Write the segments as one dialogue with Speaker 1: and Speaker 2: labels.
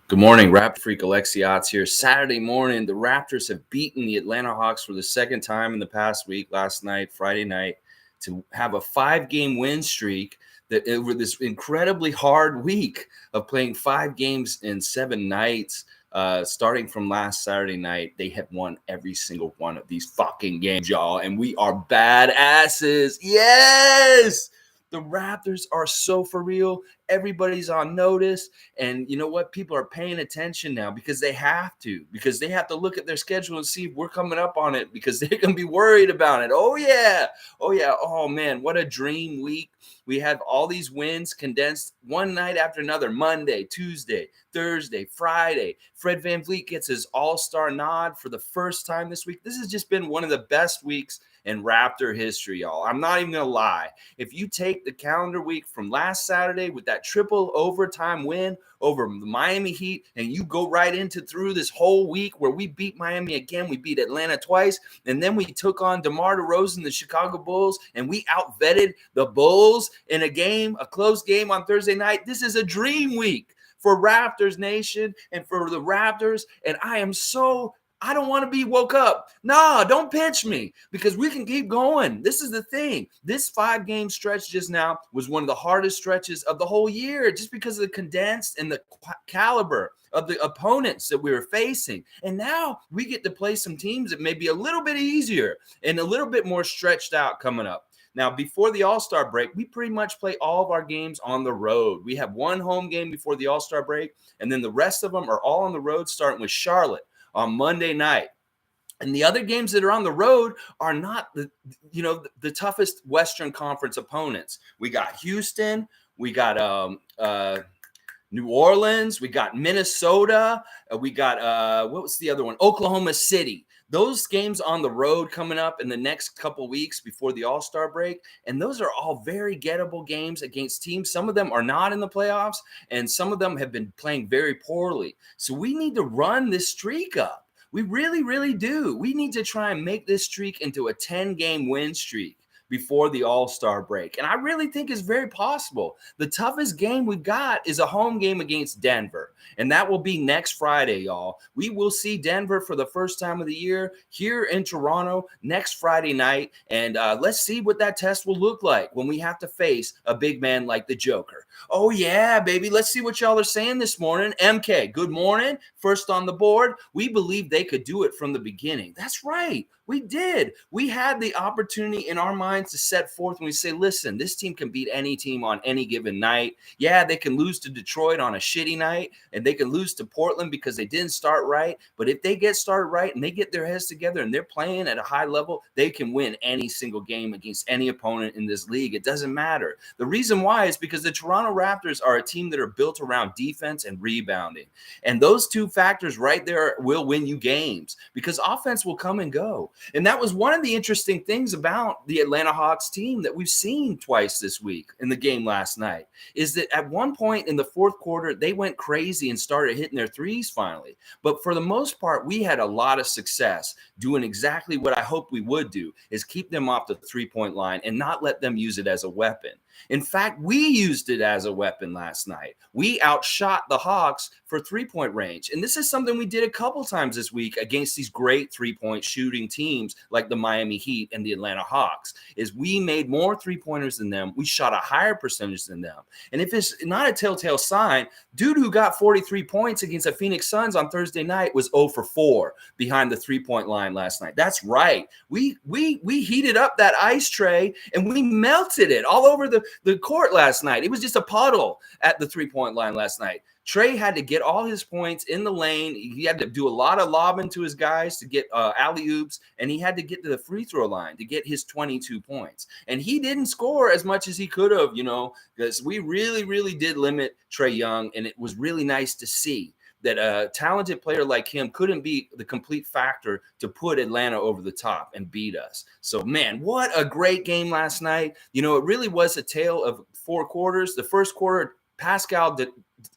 Speaker 1: Good morning, Raptor Freak Alexiot's here. Saturday morning, the Raptors have beaten the Atlanta Hawks for the second time in the past week, last night, Friday night, to have a 5-game win streak that over this incredibly hard week of playing 5 games in 7 nights. Starting from last Saturday night, they have won every single one of these fucking games, y'all, and we are badasses. Yes! The Raptors are so for real. Everybody's on notice. And you know what? People are paying attention now because they have to look at their schedule and see if we're coming up on it because they're going to be worried about it. Oh, yeah. Oh, yeah. Oh, man. What a dream week. We have all these wins condensed one night after another. Monday, Tuesday, Thursday, Friday. Fred VanVleet gets his all-star nod for the first time this week. This has just been one of the best weeks in Raptor history, y'all. I'm not even going to lie. If you take the calendar week from last Saturday with that triple overtime win over the Miami Heat, and you go right into through this whole week where we beat Miami again, we beat Atlanta twice, and then we took on DeMar DeRozan, the Chicago Bulls, and we outvetted the Bulls in a close game on Thursday night. This is a dream week for Raptors Nation and for the Raptors, and I don't want to be woke up. Nah, don't pinch me because we can keep going. This is the thing. This 5-game stretch just now was one of the hardest stretches of the whole year just because of the condensed and the caliber of the opponents that we were facing. And now we get to play some teams that may be a little bit easier and a little bit more stretched out coming up. Now, before the All-Star break, we pretty much play all of our games on the road. We have one home game before the All-Star break, and then the rest of them are all on the road, starting with Charlotte on Monday night. And the other games that are on the road are not the toughest Western Conference opponents. We got Houston, we got New Orleans, we got Minnesota, we got what was the other one? Oklahoma City. Those games on the road coming up in the next couple weeks before the All-Star break, and those are all very gettable games against teams. Some of them are not in the playoffs, and some of them have been playing very poorly. So we need to run this streak up. We really, really do. We need to try and make this streak into a 10-game win streak before the All-Star break. And I really think it's very possible. The toughest game we've got is a home game against Denver. And that will be next Friday, y'all. We will see Denver for the first time of the year here in Toronto next Friday night. And let's see what that test will look like when we have to face a big man like the Joker. Oh, yeah, baby. Let's see what y'all are saying this morning. MK, good morning. First on the board. We believe they could do it from the beginning. That's right. We did. We had the opportunity in our minds to set forth when we say, listen, this team can beat any team on any given night. Yeah, they can lose to Detroit on a shitty night, and they can lose to Portland because they didn't start right. But if they get started right and they get their heads together and they're playing at a high level, they can win any single game against any opponent in this league. It doesn't matter. The reason why is because the Toronto Raptors are a team that are built around defense and rebounding. And those two factors right there will win you games because offense will come and go. And that was one of the interesting things about the Atlanta Hawks team that we've seen twice this week in the game last night is that at one point in the fourth quarter, they went crazy and started hitting their threes finally. But for the most part, we had a lot of success doing exactly what I hoped we would do is keep them off the three-point line and not let them use it as a weapon. In fact, we used it as a weapon last night. We outshot the Hawks for three-point range. And this is something we did a couple times this week against these great three-point shooting teams like the Miami Heat and the Atlanta Hawks, is we made more three-pointers than them. We shot a higher percentage than them. And if it's not a telltale sign, dude who got 43 points against the Phoenix Suns on Thursday night was 0 for 4 behind the three-point line last night. That's right. We heated up that ice tray and we melted it all over the court last night. It was just a puddle at the three-point line last night. Trey had to get all his points in the lane. He had to do a lot of lobbing to his guys to get alley-oops, and he had to get to the free throw line to get his 22 points. And he didn't score as much as he could have, because we really, really did limit Trey Young, and it was really nice to see that a talented player like him couldn't be the complete factor to put Atlanta over the top and beat us. So, man, what a great game last night. It really was a tale of 4 quarters. The first quarter, Pascal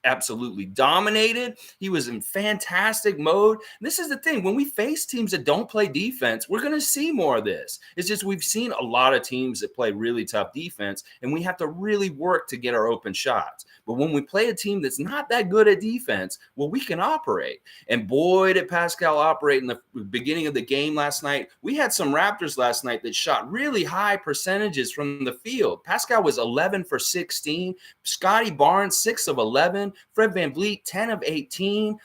Speaker 1: absolutely dominated. He was in fantastic mode. This is the thing. When we face teams that don't play defense, we're going to see more of this. It's just we've seen a lot of teams that play really tough defense, and we have to really work to get our open shots. But when we play a team that's not that good at defense, well, we can operate. And boy, did Pascal operate in the beginning of the game last night. We had some Raptors last night that shot really high percentages from the field. Pascal was 11 for 16. Scotty Barnes, 6 of 11. Fred VanVleet, 10 of 18.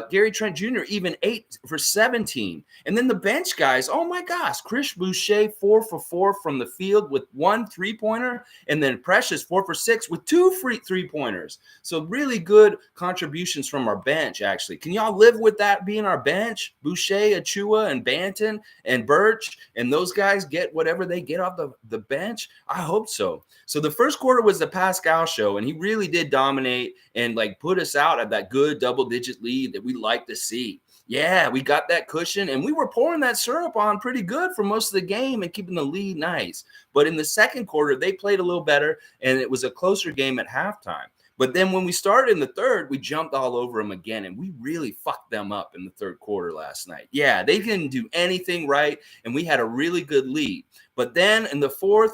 Speaker 1: Gary Trent Jr., even 8 for 17. And then the bench guys, oh my gosh, Chris Boucher, 4 for 4 from the field with 1 3-pointer. And then Precious, 4 for 6 with 2 free 3-pointers. So really good contributions from our bench, actually. Can y'all live with that being our bench? Boucher, Achua, and Banton, and Birch, and those guys get whatever they get off the bench? I hope so. So the first quarter was the Pascal show, and he really did dominate and like put us out at that good double-digit lead that we like to see. Yeah, we got that cushion, and we were pouring that syrup on pretty good for most of the game and keeping the lead nice. But in the second quarter, they played a little better, and it was a closer game at halftime. But then when we started in the third, we jumped all over them again, and we really fucked them up in the third quarter last night. Yeah, they didn't do anything right, and we had a really good lead. But then in the fourth,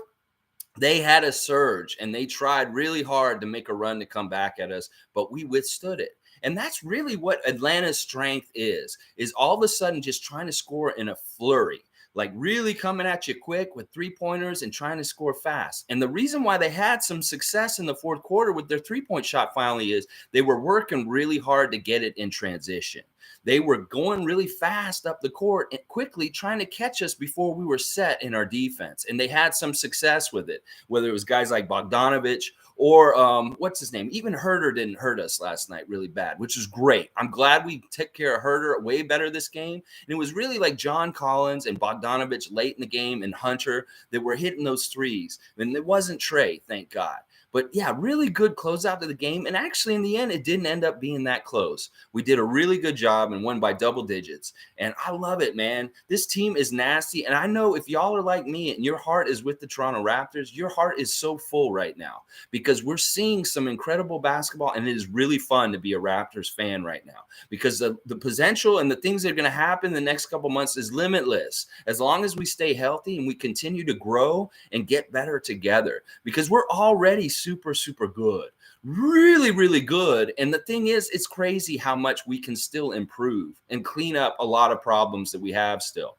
Speaker 1: they had a surge, and they tried really hard to make a run to come back at us, but we withstood it. And that's really what Atlanta's strength is all of a sudden just trying to score in a flurry, like really coming at you quick with 3-pointers and trying to score fast. And the reason why they had some success in the fourth quarter with their 3-point shot finally is they were working really hard to get it in transition. They were going really fast up the court and quickly trying to catch us before we were set in our defense. And they had some success with it, whether it was guys like Bogdanovich or what's his name? Even Herter didn't hurt us last night really bad, which was great. I'm glad we took care of Herter way better this game. And it was really like John Collins and Bogdanovich late in the game and Hunter that were hitting those threes. And it wasn't Trey, thank God. But yeah, really good closeout to the game. And actually, in the end, it didn't end up being that close. We did a really good job and won by double digits. And I love it, man. This team is nasty. And I know if y'all are like me and your heart is with the Toronto Raptors, your heart is so full right now because we're seeing some incredible basketball. And it is really fun to be a Raptors fan right now because the potential and the things that are going to happen in the next couple months is limitless as long as we stay healthy and we continue to grow and get better together because we're already super, super good, really, really good. And the thing is, it's crazy how much we can still improve and clean up a lot of problems that we have still.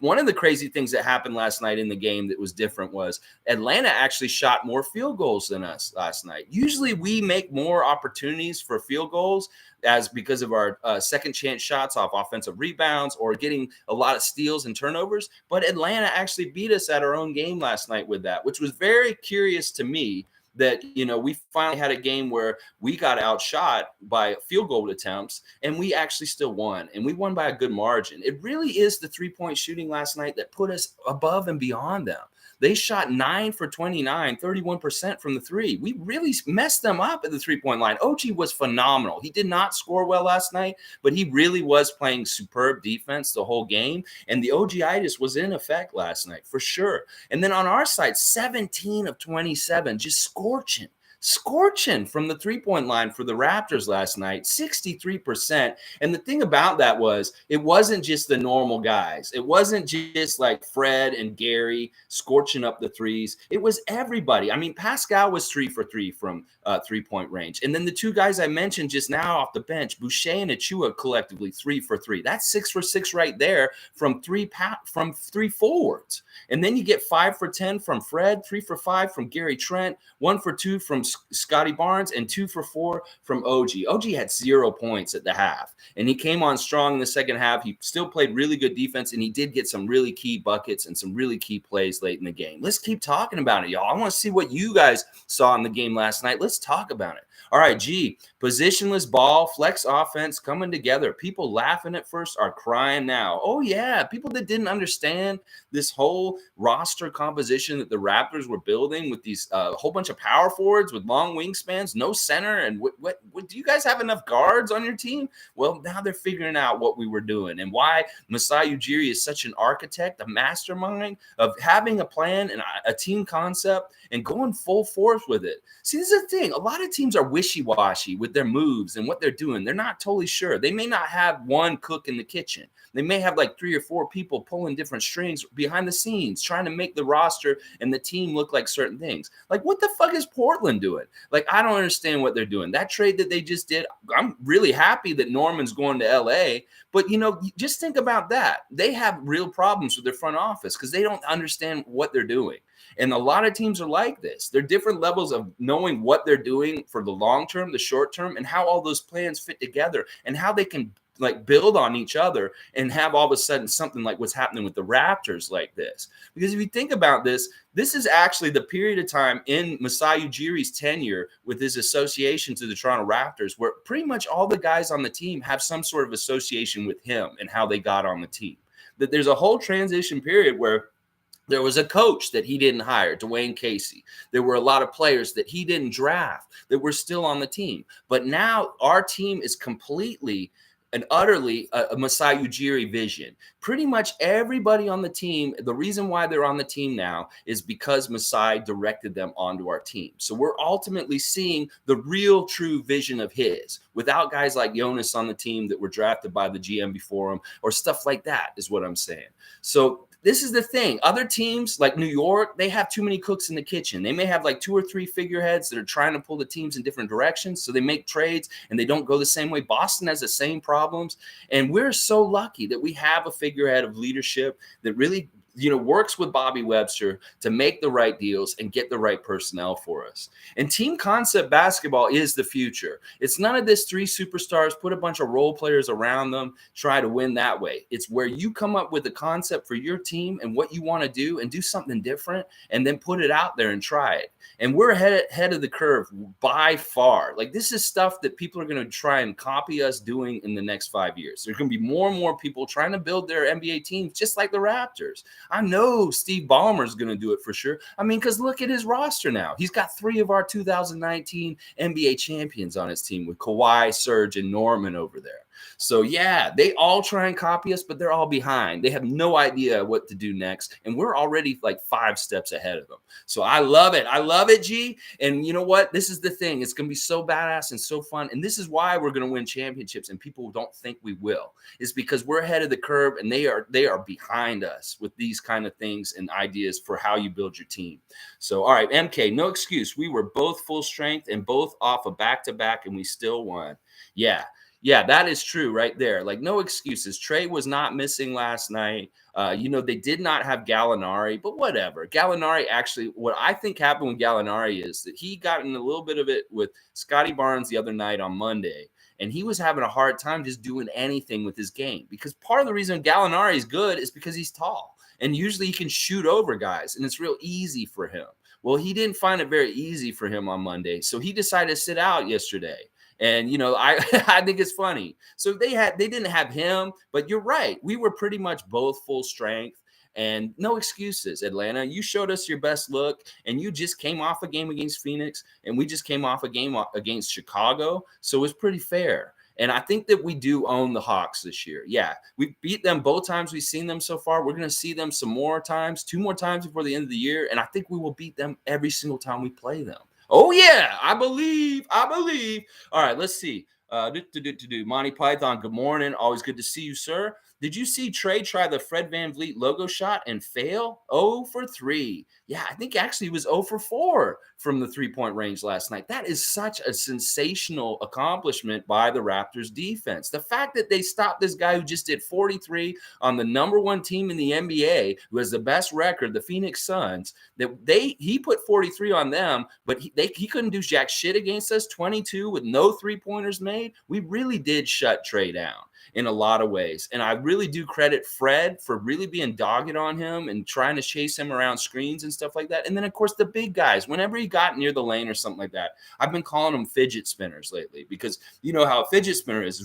Speaker 1: One of the crazy things that happened last night in the game that was different was Atlanta actually shot more field goals than us last night. Usually we make more opportunities for field goals because of our second chance shots off offensive rebounds or getting a lot of steals and turnovers. But Atlanta actually beat us at our own game last night with that, which was very curious to me. That, we finally had a game where we got outshot by field goal attempts and we actually still won, and we won by a good margin. It really is the 3-point shooting last night that put us above and beyond them. They shot 9 for 29, 31% from the three. We really messed them up at the 3-point line. OG was phenomenal. He did not score well last night, but he really was playing superb defense the whole game. And the OG-itis was in effect last night for sure. And then on our side, 17 of 27, just scorching from the 3-point line for the Raptors last night, 63%. And the thing about that was it wasn't just the normal guys. It wasn't just like Fred and Gary scorching up the threes. It was everybody. I mean, Pascal was 3 for 3 from 3-point range. And then the two guys I mentioned just now off the bench, Boucher and Achua, collectively 3 for 3. That's 6 for 6 right there from three forwards. And then you get 5 for 10 from Fred, 3 for 5 from Gary Trent, 1 for 2 from Scotty Barnes, and 2 for 4 from OG. OG had 0 points at the half, and he came on strong in the second half. He still played really good defense, and he did get some really key buckets and some really key plays late in the game. Let's keep talking about it, y'all. I want to see what you guys saw in the game last night. Let's talk about it. All right, positionless ball, flex offense coming together. People laughing at first are crying now. Oh, yeah, people that didn't understand this whole roster composition that the Raptors were building with these whole bunch of power forwards with long wingspans, no center, and what do you guys have enough guards on your team? Well, now they're figuring out what we were doing and why Masai Ujiri is such an architect, a mastermind of having a plan and a team concept and going full force with it. See, this is the thing. A lot of teams are wishy-washy with their moves and what they're doing. They're not totally sure. They may not have one cook in the kitchen. They may have like 3 or 4 people pulling different strings behind the scenes, trying to make the roster and the team look like certain things. Like, what the fuck is Portland doing? Like, I don't understand what they're doing. That trade that they just did, I'm really happy that Norman's going to LA. But, just think about that. They have real problems with their front office because they don't understand what they're doing. And a lot of teams are like this. They're different levels of knowing what they're doing for the long term, the short term, and how all those plans fit together and how they can like build on each other and have all of a sudden something like what's happening with the Raptors like this. Because if you think about this, this is actually the period of time in Masai Ujiri's tenure with his association to the Toronto Raptors where pretty much all the guys on the team have some sort of association with him and how they got on the team. That there's a whole transition period where there was a coach that he didn't hire, Dwayne Casey. There were a lot of players that he didn't draft that were still on the team. But now our team is completely and utterly a Masai Ujiri vision. Pretty much everybody on the team, the reason why they're on the team now is because Masai directed them onto our team. So we're ultimately seeing the real true vision of his without guys like Jonas on the team that were drafted by the GM before him or stuff like that is what I'm saying. So this is the thing. Other teams like New York, they have too many cooks in the kitchen. They may have like 2 or 3 figureheads that are trying to pull the teams in different directions. So they make trades and they don't go the same way. Boston has the same problems. And we're so lucky that we have a figurehead of leadership that really works with Bobby Webster to make the right deals and get the right personnel for us. And team concept basketball is the future. It's none of this 3 superstars, put a bunch of role players around them, try to win that way. It's where you come up with a concept for your team and what you want to do and do something different and then put it out there and try it. And we're ahead of the curve by far. Like this is stuff that people are going to try and copy us doing in the next 5 years. There's going to be more and more people trying to build their NBA teams just like the Raptors. I know Steve Ballmer is going to do it for sure. I mean, because look at his roster now. He's got 3 of our 2019 NBA champions on his team with Kawhi, Serge, and Norman over there. So, yeah, they all try and copy us, but they're all behind. They have no idea what to do next, and we're already like 5 steps ahead of them. So I love it. I love it, G. And you know what? This is the thing. It's going to be so badass and so fun, and this is why we're going to win championships, and people don't think we will. It's because we're ahead of the curve, and they are behind us with these kind of things and ideas for how you build your team. So, all right, MK, no excuse. We were both full strength and both off a back-to-back, and we still won. Yeah, that is true right there. Like, no excuses. Trey was not missing last night. They did not have Gallinari, but whatever. Gallinari actually, what I think happened with Gallinari is that he got in a little bit of it with Scotty Barnes the other night on Monday, and he was having a hard time just doing anything with his game because part of the reason Gallinari is good is because he's tall, and usually he can shoot over guys, and it's real easy for him. Well, he didn't find it very easy for him on Monday, so he decided to sit out yesterday. And, I think it's funny. So they didn't have him, but you're right. We were pretty much both full strength and no excuses, Atlanta. You showed us your best look and you just came off a game against Phoenix and we just came off a game against Chicago. So it's pretty fair. And I think that we do own the Hawks this year. Yeah, we beat them both times we've seen them so far. We're going to see them some more times, 2 more times before the end of the year. And I think we will beat them every single time we play them. Oh, yeah, I believe. All right, let's see. Monty Python, good morning. Always good to see you, sir. Did you see Trey try the Fred VanVleet logo shot and fail? 0 for 3. Yeah, I think actually he was 0 for 4 from the 3-point range last night. That is such a sensational accomplishment by the Raptors defense. The fact that they stopped this guy who just did 43 on the number 1 team in the NBA, who has the best record, the Phoenix Suns, he put 43 on them, but he couldn't do jack shit against us, 22 with no 3-pointers made. We really did shut Trey down in a lot of ways. And I really do credit Fred for really being dogged on him and trying to chase him around screens and stuff like that. And then, of course, the big guys, whenever he got near the lane or something like that, I've been calling them fidget spinners lately because you know how a fidget spinner is.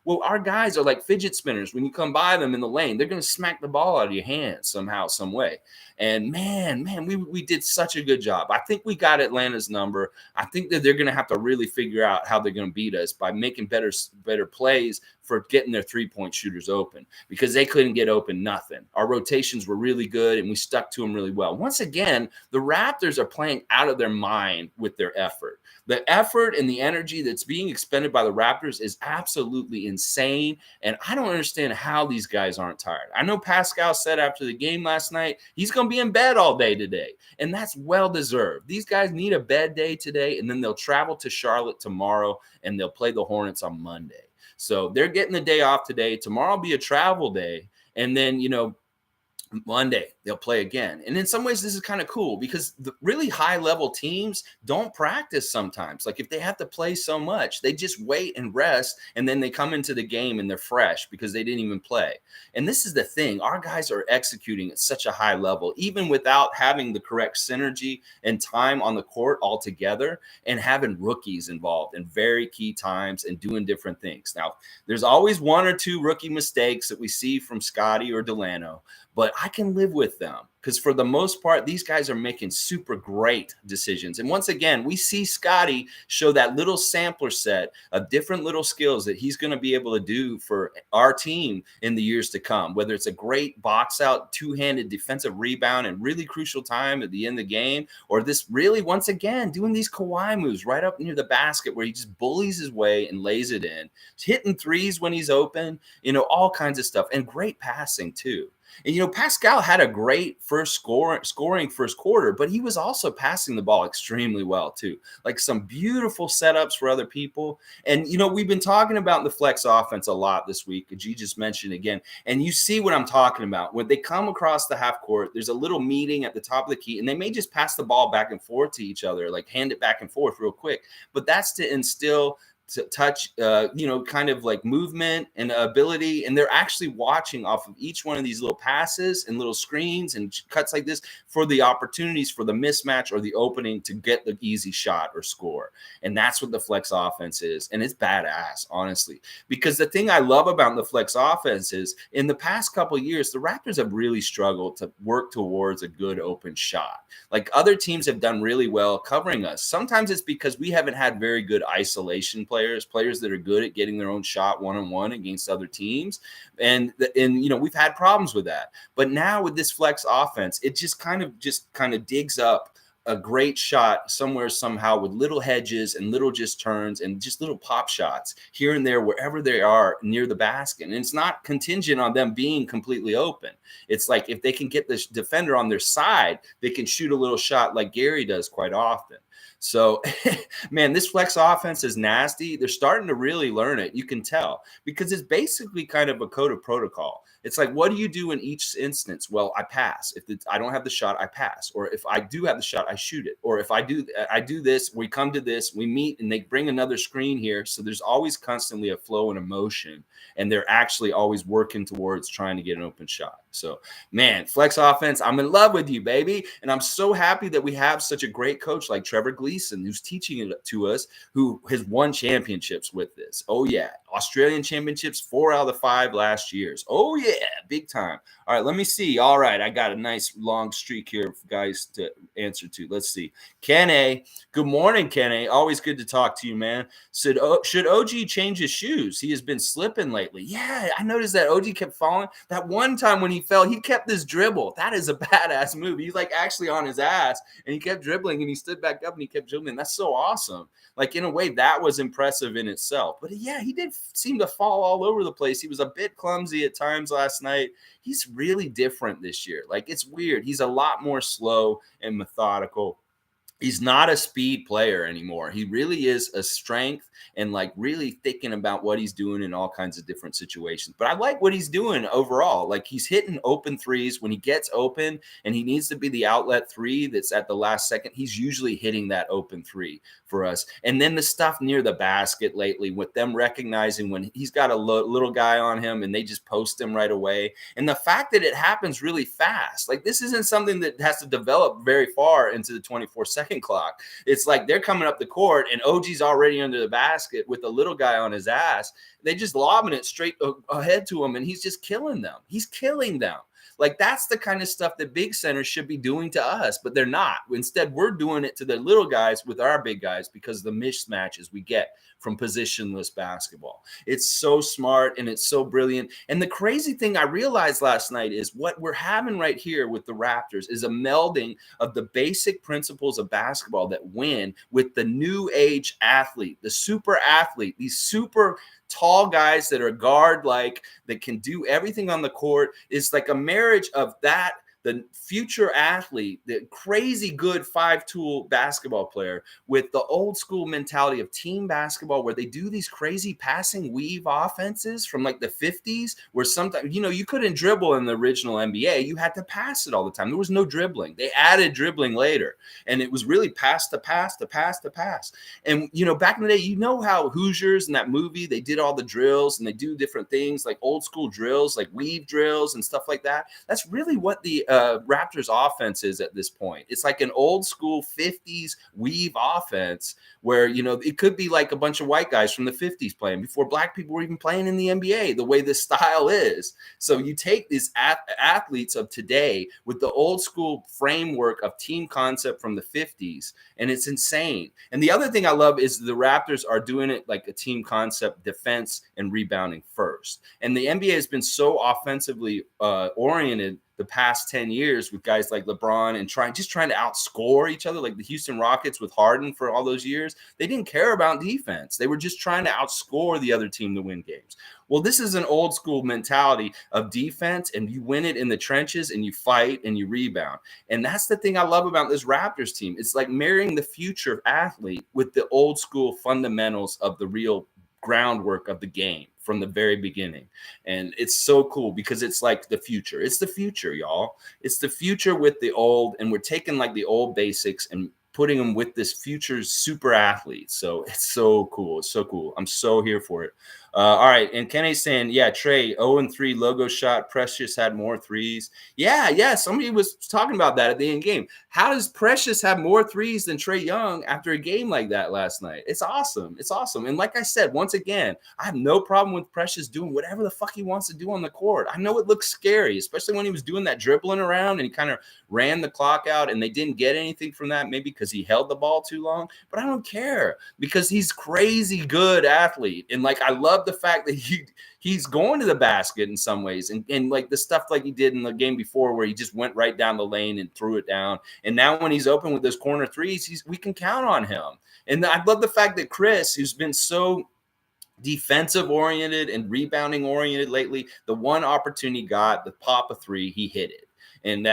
Speaker 1: Well, our guys are like fidget spinners. When you come by them in the lane, they're going to smack the ball out of your hands somehow, some way. And man, we did such a good job. I think we got Atlanta's number. I think that they're going to have to really figure out how they're going to beat us by making better plays for getting their 3-point shooters open, because they couldn't get open nothing. Our rotations were really good and we stuck to them really well. Once again, the Raptors are playing out of their mind with their effort. The effort and the energy that's being expended by the Raptors is absolutely insane. And I don't understand how these guys aren't tired. I know Pascal said after the game last night, he's going to be in bed all day today. And that's well deserved. These guys need a bed day today, and then they'll travel to Charlotte tomorrow and they'll play the Hornets on Monday. So they're getting the day off today. Tomorrow will be a travel day. And then, Monday they'll play again. And in some ways this is kind of cool, because the really high level teams don't practice sometimes. Like if they have to play so much, they just wait and rest, and then they come into the game and they're fresh because they didn't even play. And this is the thing, our guys are executing at such a high level, even without having the correct synergy and time on the court altogether, and having rookies involved in very key times and doing different things. Now, there's always one or two rookie mistakes that we see from Scotty or Delano, but I can live with them, because for the most part, these guys are making super great decisions. And once again, we see Scotty show that little sampler set of different little skills that he's going to be able to do for our team in the years to come, whether it's a great box out, two-handed defensive rebound and really crucial time at the end of the game, or this really, once again, doing these Kawhi moves right up near the basket where he just bullies his way and lays it in, hitting threes when he's open, all kinds of stuff, and great passing too. And, Pascal had a great scoring first quarter, but he was also passing the ball extremely well, too. Like some beautiful setups for other people. And, we've been talking about the flex offense a lot this week. G just mentioned again. And you see what I'm talking about. When they come across the half court, there's a little meeting at the top of the key, and they may just pass the ball back and forth to each other, like hand it back and forth real quick. But that's to instill touch, kind of like movement and ability. And they're actually watching off of each one of these little passes and little screens and cuts like this for the opportunities for the mismatch or the opening to get the easy shot or score. And that's what the flex offense is. And it's badass, honestly, because the thing I love about the flex offense is in the past couple of years, the Raptors have really struggled to work towards a good open shot. Like other teams have done really well covering us. Sometimes it's because we haven't had very good isolation players that are good at getting their own shot one-on-one against other teams. And we've had problems with that. But now with this flex offense, it just kind of digs up a great shot somewhere, somehow, with little hedges and little just turns and just little pop shots here and there, wherever they are near the basket. And it's not contingent on them being completely open. It's like if they can get the defender on their side, they can shoot a little shot like Gary does quite often. So, man, this flex offense is nasty. They're starting to really learn it. You can tell, because it's basically kind of a code of protocol. It's like, what do you do in each instance? Well, I pass. If I don't have the shot, I pass. Or if I do have the shot, I shoot it. Or if I do this, we come to this, we meet, and they bring another screen here. So there's always constantly a flow and a motion, and they're actually always working towards trying to get an open shot. So, man, flex offense, I'm in love with you, baby. And I'm so happy that we have such a great coach like Trevor Gleason, who's teaching it to us, who has won championships with this. Oh, yeah. Australian championships, 4 out of the 5 last years. Oh, yeah. Big time. All right, let me see. All right, I got a nice long streak here for guys to answer to. Let's see. Ken A. Good morning, Ken A. Always good to talk to you, man. Said, should OG change his shoes? He has been slipping lately. Yeah, I noticed that OG kept falling. That one time when he fell, he kept this dribble. That is a badass move. He's like actually on his ass, and he kept dribbling, and he stood back up, and he kept dribbling. That's so awesome. Like, in a way, that was impressive in itself. But, yeah, he did seem to fall all over the place. He was a bit clumsy at times last night. He's really different this year. Like, it's weird. He's a lot more slow and methodical. He's not a speed player anymore. He really is a strength and like really thinking about what he's doing in all kinds of different situations. But I like what he's doing overall. Like, he's hitting open threes when he gets open and he needs to be the outlet three that's at the last second. He's usually hitting that open three for us. And then the stuff near the basket lately with them recognizing when he's got a little guy on him and they just post him right away. And the fact that it happens really fast, like this isn't something that has to develop very far into the 24 seconds. 2-second clock. It's like they're coming up the court and OG's already under the basket with the little guy on his ass. They just lobbing it straight ahead to him, and he's just killing them. He's killing them. Like, that's the kind of stuff that big centers should be doing to us, but they're not. Instead, we're doing it to the little guys with our big guys because of the mismatches we get from positionless basketball. It's so smart and it's so brilliant. And the crazy thing I realized last night is what we're having right here with the Raptors is a melding of the basic principles of basketball that win with the new age athlete, the super athlete, these super tall guys that are guard-like, that can do everything on the court. Is like a marriage of that, the future athlete, the crazy good 5-tool basketball player, with the old school mentality of team basketball, where they do these crazy passing weave offenses from like the 50s, where sometimes, you couldn't dribble in the original NBA. You had to pass it all the time. There was no dribbling. They added dribbling later, and it was really pass to pass to pass to pass. And, back in the day, how Hoosiers in that movie, they did all the drills and they do different things like old school drills, like weave drills and stuff like that. That's really what the Raptors offense is at this point. It's like an old school 50s weave offense where, it could be like a bunch of white guys from the 50s playing before black people were even playing in the NBA, the way this style is. So you take these athletes of today with the old school framework of team concept from the 50s, and it's insane. And the other thing I love is the Raptors are doing it like a team concept, defense and rebounding first. And the NBA has been so offensively oriented the past 10 years with guys like LeBron and trying to outscore each other, like the Houston Rockets with Harden for all those years. They didn't care about defense. They were just trying to outscore the other team to win games. Well, this is an old school mentality of defense, and you win it in the trenches and you fight and you rebound. And that's the thing I love about this Raptors team. It's like marrying the future athlete with the old school fundamentals of the real groundwork of the game from the very beginning. And it's so cool because it's like the future. It's the future, y'all. It's the future with the old, and we're taking like the old basics and putting them with this future super athlete. So it's so cool. It's so cool. I'm so here for it. All right. And Kenny's saying, yeah, Trey, 0-3 logo shot. Precious had more threes. Yeah. Somebody was talking about that at the end game. How does Precious have more threes than Trae Young after a game like that last night? It's awesome. It's awesome. And like I said, once again, I have no problem with Precious doing whatever the fuck he wants to do on the court. I know it looks scary, especially when he was doing that dribbling around and he kind of ran the clock out and they didn't get anything from that, maybe because he held the ball too long. But I don't care because he's crazy good athlete. And like, I love the fact that he's going to the basket in some ways, and like the stuff like he did in the game before where he just went right down the lane and threw it down. And now when he's open with those corner threes, we can count on him. And I love the fact that Chris, who's been so defensive oriented and rebounding oriented lately, the one opportunity he got, the pop of three, he hit it. And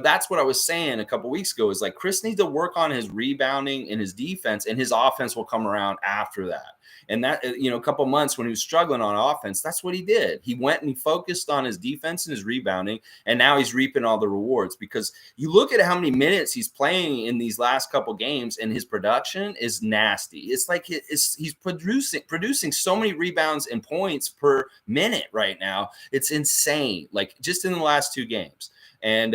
Speaker 1: that's what I was saying a couple weeks ago, is like Chris needs to work on his rebounding and his defense, and his offense will come around after that. And that, a couple months when he was struggling on offense, that's what he did. He went and he focused on his defense and his rebounding, and now he's reaping all the rewards, because you look at how many minutes he's playing in these last couple games, and his production is nasty. It's like he's producing so many rebounds and points per minute right now. It's insane, like just in the last 2 games. And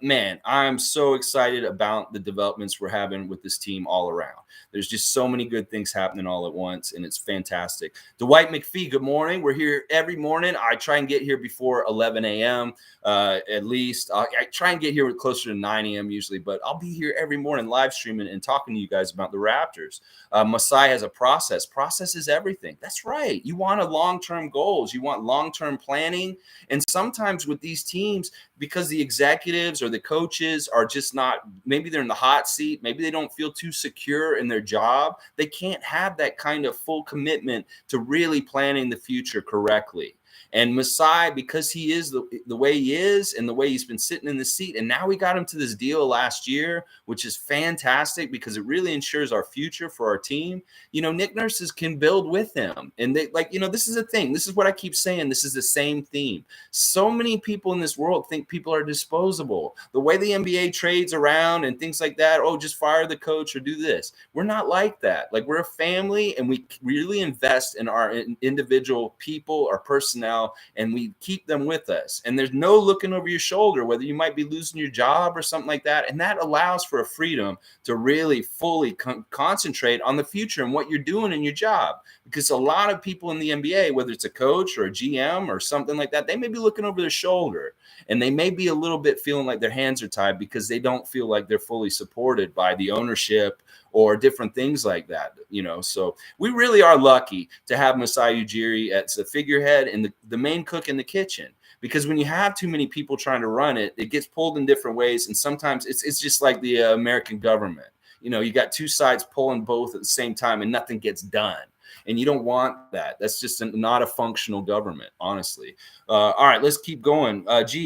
Speaker 1: man, I'm so excited about the developments we're having with this team all around. There's just so many good things happening all at once, and it's fantastic. Dwight McPhee, good morning. We're here every morning. I try and get here before 11 a.m. At least. I try and get here closer to 9 a.m. usually, but I'll be here every morning live streaming and talking to you guys about the Raptors. Masai has a process. Process is everything. That's right. You want a long-term goals. You want long-term planning. And sometimes with these teams, because the executives or the coaches are just not, maybe they're in the hot seat, maybe they don't feel too secure in their job, they can't have that kind of full commitment to really planning the future correctly. And Masai, because he is the way he is and the way he's been sitting in the seat, and now we got him to this deal last year, which is fantastic because it really ensures our future for our team. Nick Nurses can build with him. And they this is a thing. This is what I keep saying. This is the same theme. So many people in this world think people are disposable. The way the NBA trades around and things like that, just fire the coach or do this. We're not like that. Like, we're a family, and we really invest in our individual people, our personality, personnel and we keep them with us. And there's no looking over your shoulder, whether you might be losing your job or something like that. And that allows for a freedom to really fully concentrate on the future and what you're doing in your job. Because a lot of people in the NBA, whether it's a coach or a GM or something like that, they may be looking over their shoulder and they may be a little bit feeling like their hands are tied because they don't feel like they're fully supported by the ownership or different things like that, So we really are lucky to have Masai Ujiri as a figurehead and the main cook in the kitchen. Because when you have too many people trying to run it, it gets pulled in different ways. And sometimes it's just like the American government. You got two sides pulling both at the same time and nothing gets done. And you don't want that. That's just not a functional government, honestly. All right, let's keep going.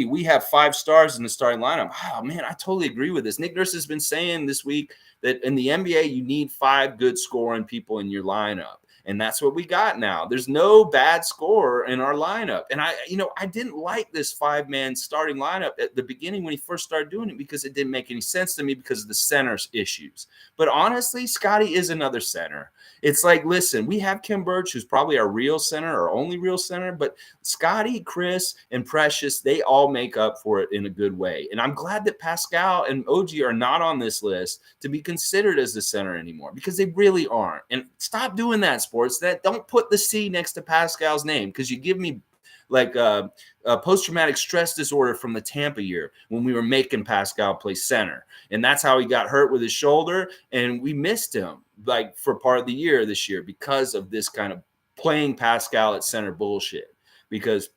Speaker 1: We have 5 stars in the starting lineup. Oh, man, I totally agree with this. Nick Nurse has been saying this week that in the NBA, you need 5 good scoring people in your lineup. And that's what we got now. There's no bad scorer in our lineup. And I didn't like this 5-man starting lineup at the beginning when he first started doing it because it didn't make any sense to me because of the center issues. But honestly, Scotty is another center. It's like, listen, we have Kim Birch, who's probably our real center, our only real center, but Scotty, Chris, and Precious, they all make up for it in a good way. And I'm glad that Pascal and OG are not on this list to be considered as the center anymore because they really aren't. And stop doing that, sports. That don't put the C next to Pascal's name because you give me like a post-traumatic stress disorder from the Tampa year when we were making Pascal play center. And that's how he got hurt with his shoulder. And we missed him like for part of the year this year because of this kind of playing Pascal at center bullshit. Because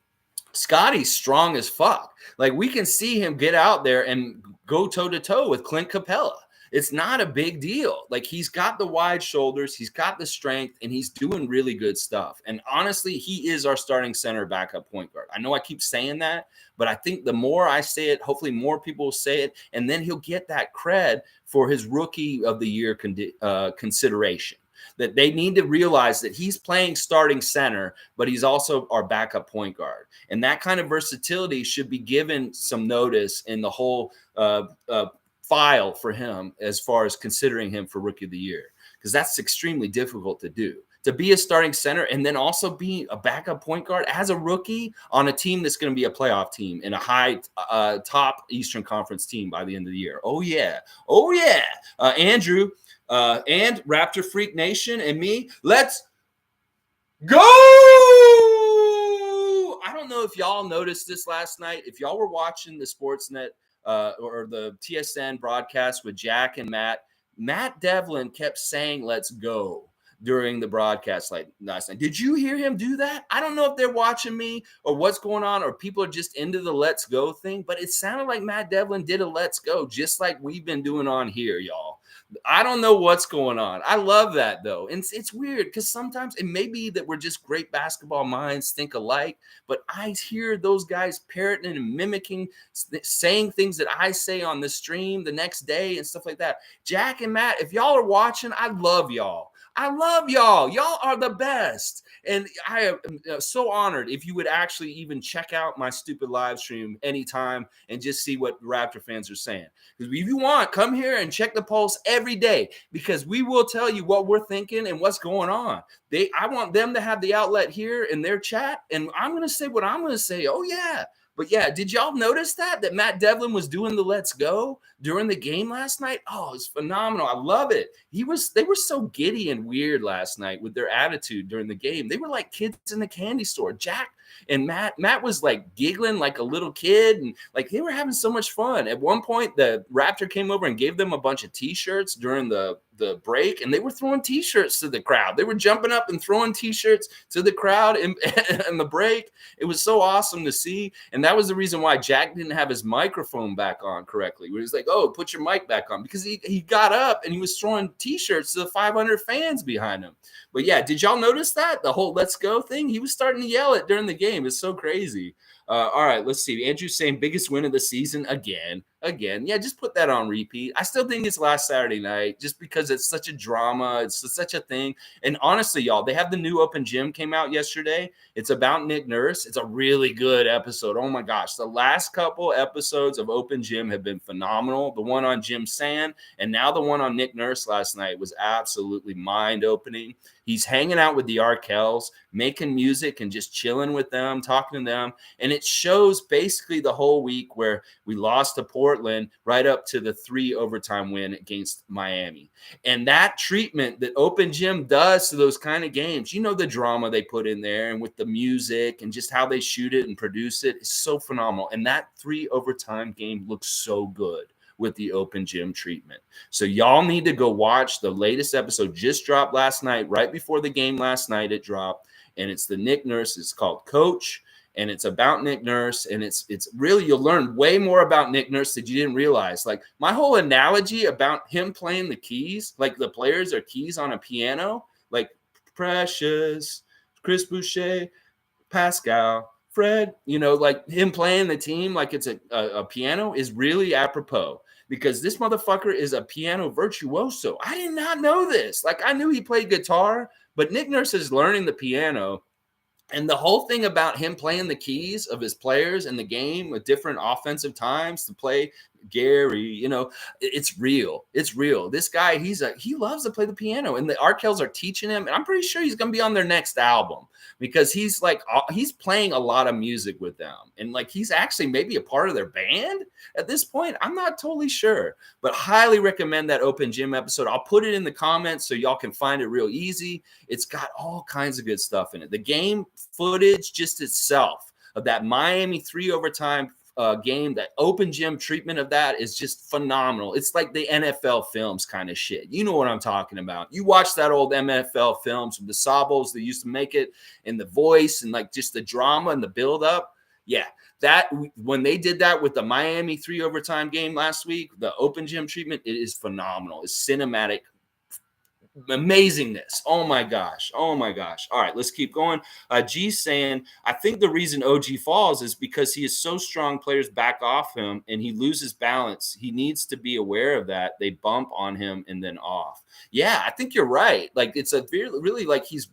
Speaker 1: Scotty's strong as fuck. Like we can see him get out there and go toe-to-toe with Clint Capella. It's not a big deal. Like he's got the wide shoulders, he's got the strength, and he's doing really good stuff. And honestly, he is our starting center backup point guard. I know I keep saying that, but I think the more I say it, hopefully more people will say it, and then he'll get that cred for his rookie of the year consideration. That they need to realize that he's playing starting center, but he's also our backup point guard. And that kind of versatility should be given some notice in the whole file for him as far as considering him for rookie of the year, because that's extremely difficult to do. To be a starting center and then also be a backup point guard as a rookie on a team that's going to be a playoff team and a high top Eastern Conference team by the end of the year. Oh, yeah. Oh, yeah. Andrew and Raptor Freak Nation and me, let's go. I don't know if y'all noticed this last night. If y'all were watching the Sportsnet or the TSN broadcast with Jack and Matt Devlin kept saying, let's go during the broadcast like last night. Did you hear him do that? I don't know if they're watching me or what's going on or people are just into the let's go thing, but it sounded like Matt Devlin did a let's go just like we've been doing on here, y'all. I don't know what's going on. I love that, though. And it's weird because sometimes it may be that we're just great basketball minds, think alike, but I hear those guys parroting and mimicking, saying things that I say on the stream the next day and stuff like that. Jack and Matt, if y'all are watching, I love y'all. I love y'all. Y'all are the best. And I am so honored if you would actually even check out my stupid live stream anytime and just see what Raptor fans are saying. Because if you want, come here and check the pulse every day because we will tell you what we're thinking and what's going on. I want them to have the outlet here in their chat, and I'm going to say what I'm going to say. Oh, yeah. But yeah, did y'all notice that Matt Devlin was doing the let's go during the game last night? Oh, it's phenomenal. I love it. They were so giddy and weird last night with their attitude during the game. They were like kids in the candy store. Jack and Matt was like giggling like a little kid, and like they were having so much fun. At one point, the Raptor came over and gave them a bunch of T-shirts during the break, and they were throwing T-shirts to the crowd. They were jumping up and throwing T-shirts to the crowd in the break. It was so awesome to see, and that was the reason why Jack didn't have his microphone back on correctly. He was like, "Oh, put your mic back on," because he got up and he was throwing T-shirts to the 500 fans behind him. But yeah, did y'all notice that the whole "let's go" thing? He was starting to yell it during the game. It's so crazy. All right, let's see. Andrew's saying biggest win of the season again. Yeah, just put that on repeat. I still think it's last Saturday night just because it's such a drama. It's such a thing. And honestly, y'all, they have the new open gym came out yesterday. It's about Nick Nurse. It's a really good episode. Oh my gosh. The last couple episodes of Open Gym have been phenomenal. The one on Jim Sand and now the one on Nick Nurse last night was absolutely mind opening. He's hanging out with the Arkells, making music and just chilling with them, talking to them. And it shows basically the whole week where we lost to Portland right up to the 3 overtime win against Miami. And that treatment that Open Gym does to those kind of games, you know, the drama they put in there and with the music and just how they shoot it and produce it is so phenomenal. And that 3 overtime game looks so good with the Open Gym treatment. So y'all need to go watch the latest episode. Just dropped last night, right before the game last night it dropped. And it's the Nick Nurse. It's called Coach. And it's about Nick Nurse, and it's really, you'll learn way more about Nick Nurse that you didn't realize. Like my whole analogy about him playing the keys, like the players are keys on a piano, like Precious, Chris Boucher, Pascal, Fred, you know, like him playing the team like it's a piano is really apropos because this motherfucker is a piano virtuoso. I did not know this. Like I knew he played guitar, but Nick Nurse is learning the piano. And the whole thing about him playing the keys of his players in the game with different offensive times to play Gary, you know, it's real. It's real. This guy, he loves to play the piano, and the Arkells are teaching him. And I'm pretty sure he's going to be on their next album because he's playing a lot of music with them, and like he's actually maybe a part of their band at this point. I'm not totally sure, but highly recommend that Open Gym episode. I'll put it in the comments so y'all can find it real easy. It's got all kinds of good stuff in it. The game footage just itself of that Miami 3 overtime game, that Open Gym treatment of that is just phenomenal. It's like the NFL films kind of shit. You know what I'm talking about. You watch that old NFL films with the Sabos that used to make it, and the voice and like just the drama and the build up. Yeah, that when they did that with the Miami 3 overtime game last week, the Open Gym treatment, it is phenomenal. It's cinematic amazingness. Oh my gosh. All right, let's keep going. G's saying, I think the reason OG falls is because he is so strong, players back off him and he loses balance. He needs to be aware of that. They bump on him and then off. Yeah, I think you're right. Like it's a really like he's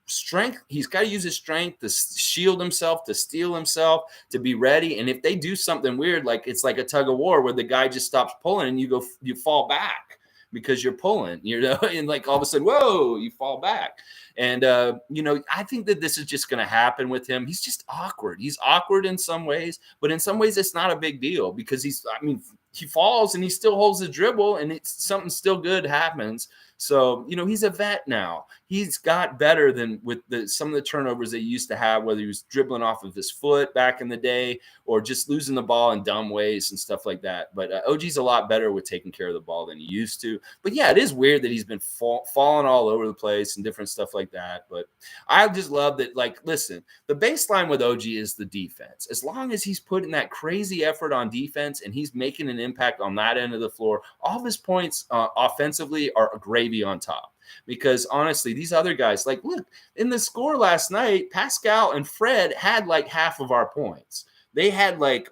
Speaker 1: strength. He's got to use his strength to shield himself, to steal himself, to be ready. And if they do something weird, like it's like a tug of war where the guy just stops pulling and you fall back because you're pulling, you know, and like all of a sudden, whoa, you fall back. And, you know, I think that this is just going to happen with him. He's just awkward. He's awkward in some ways, but in some ways it's not a big deal because he falls and he still holds the dribble and it's something still good happens. So, you know, he's a vet now. He's got better than with some of the turnovers they used to have, whether he was dribbling off of his foot back in the day or just losing the ball in dumb ways and stuff like that. But OG's a lot better with taking care of the ball than he used to. But yeah, it is weird that he's been falling all over the place and different stuff like that. But I just love that, like, listen, the baseline with OG is the defense. As long as he's putting that crazy effort on defense and he's making an impact on that end of the floor, all of his points offensively are gravy on top. Because honestly, these other guys, like, look, in the score last night, Pascal and Fred had like half of our points. They had like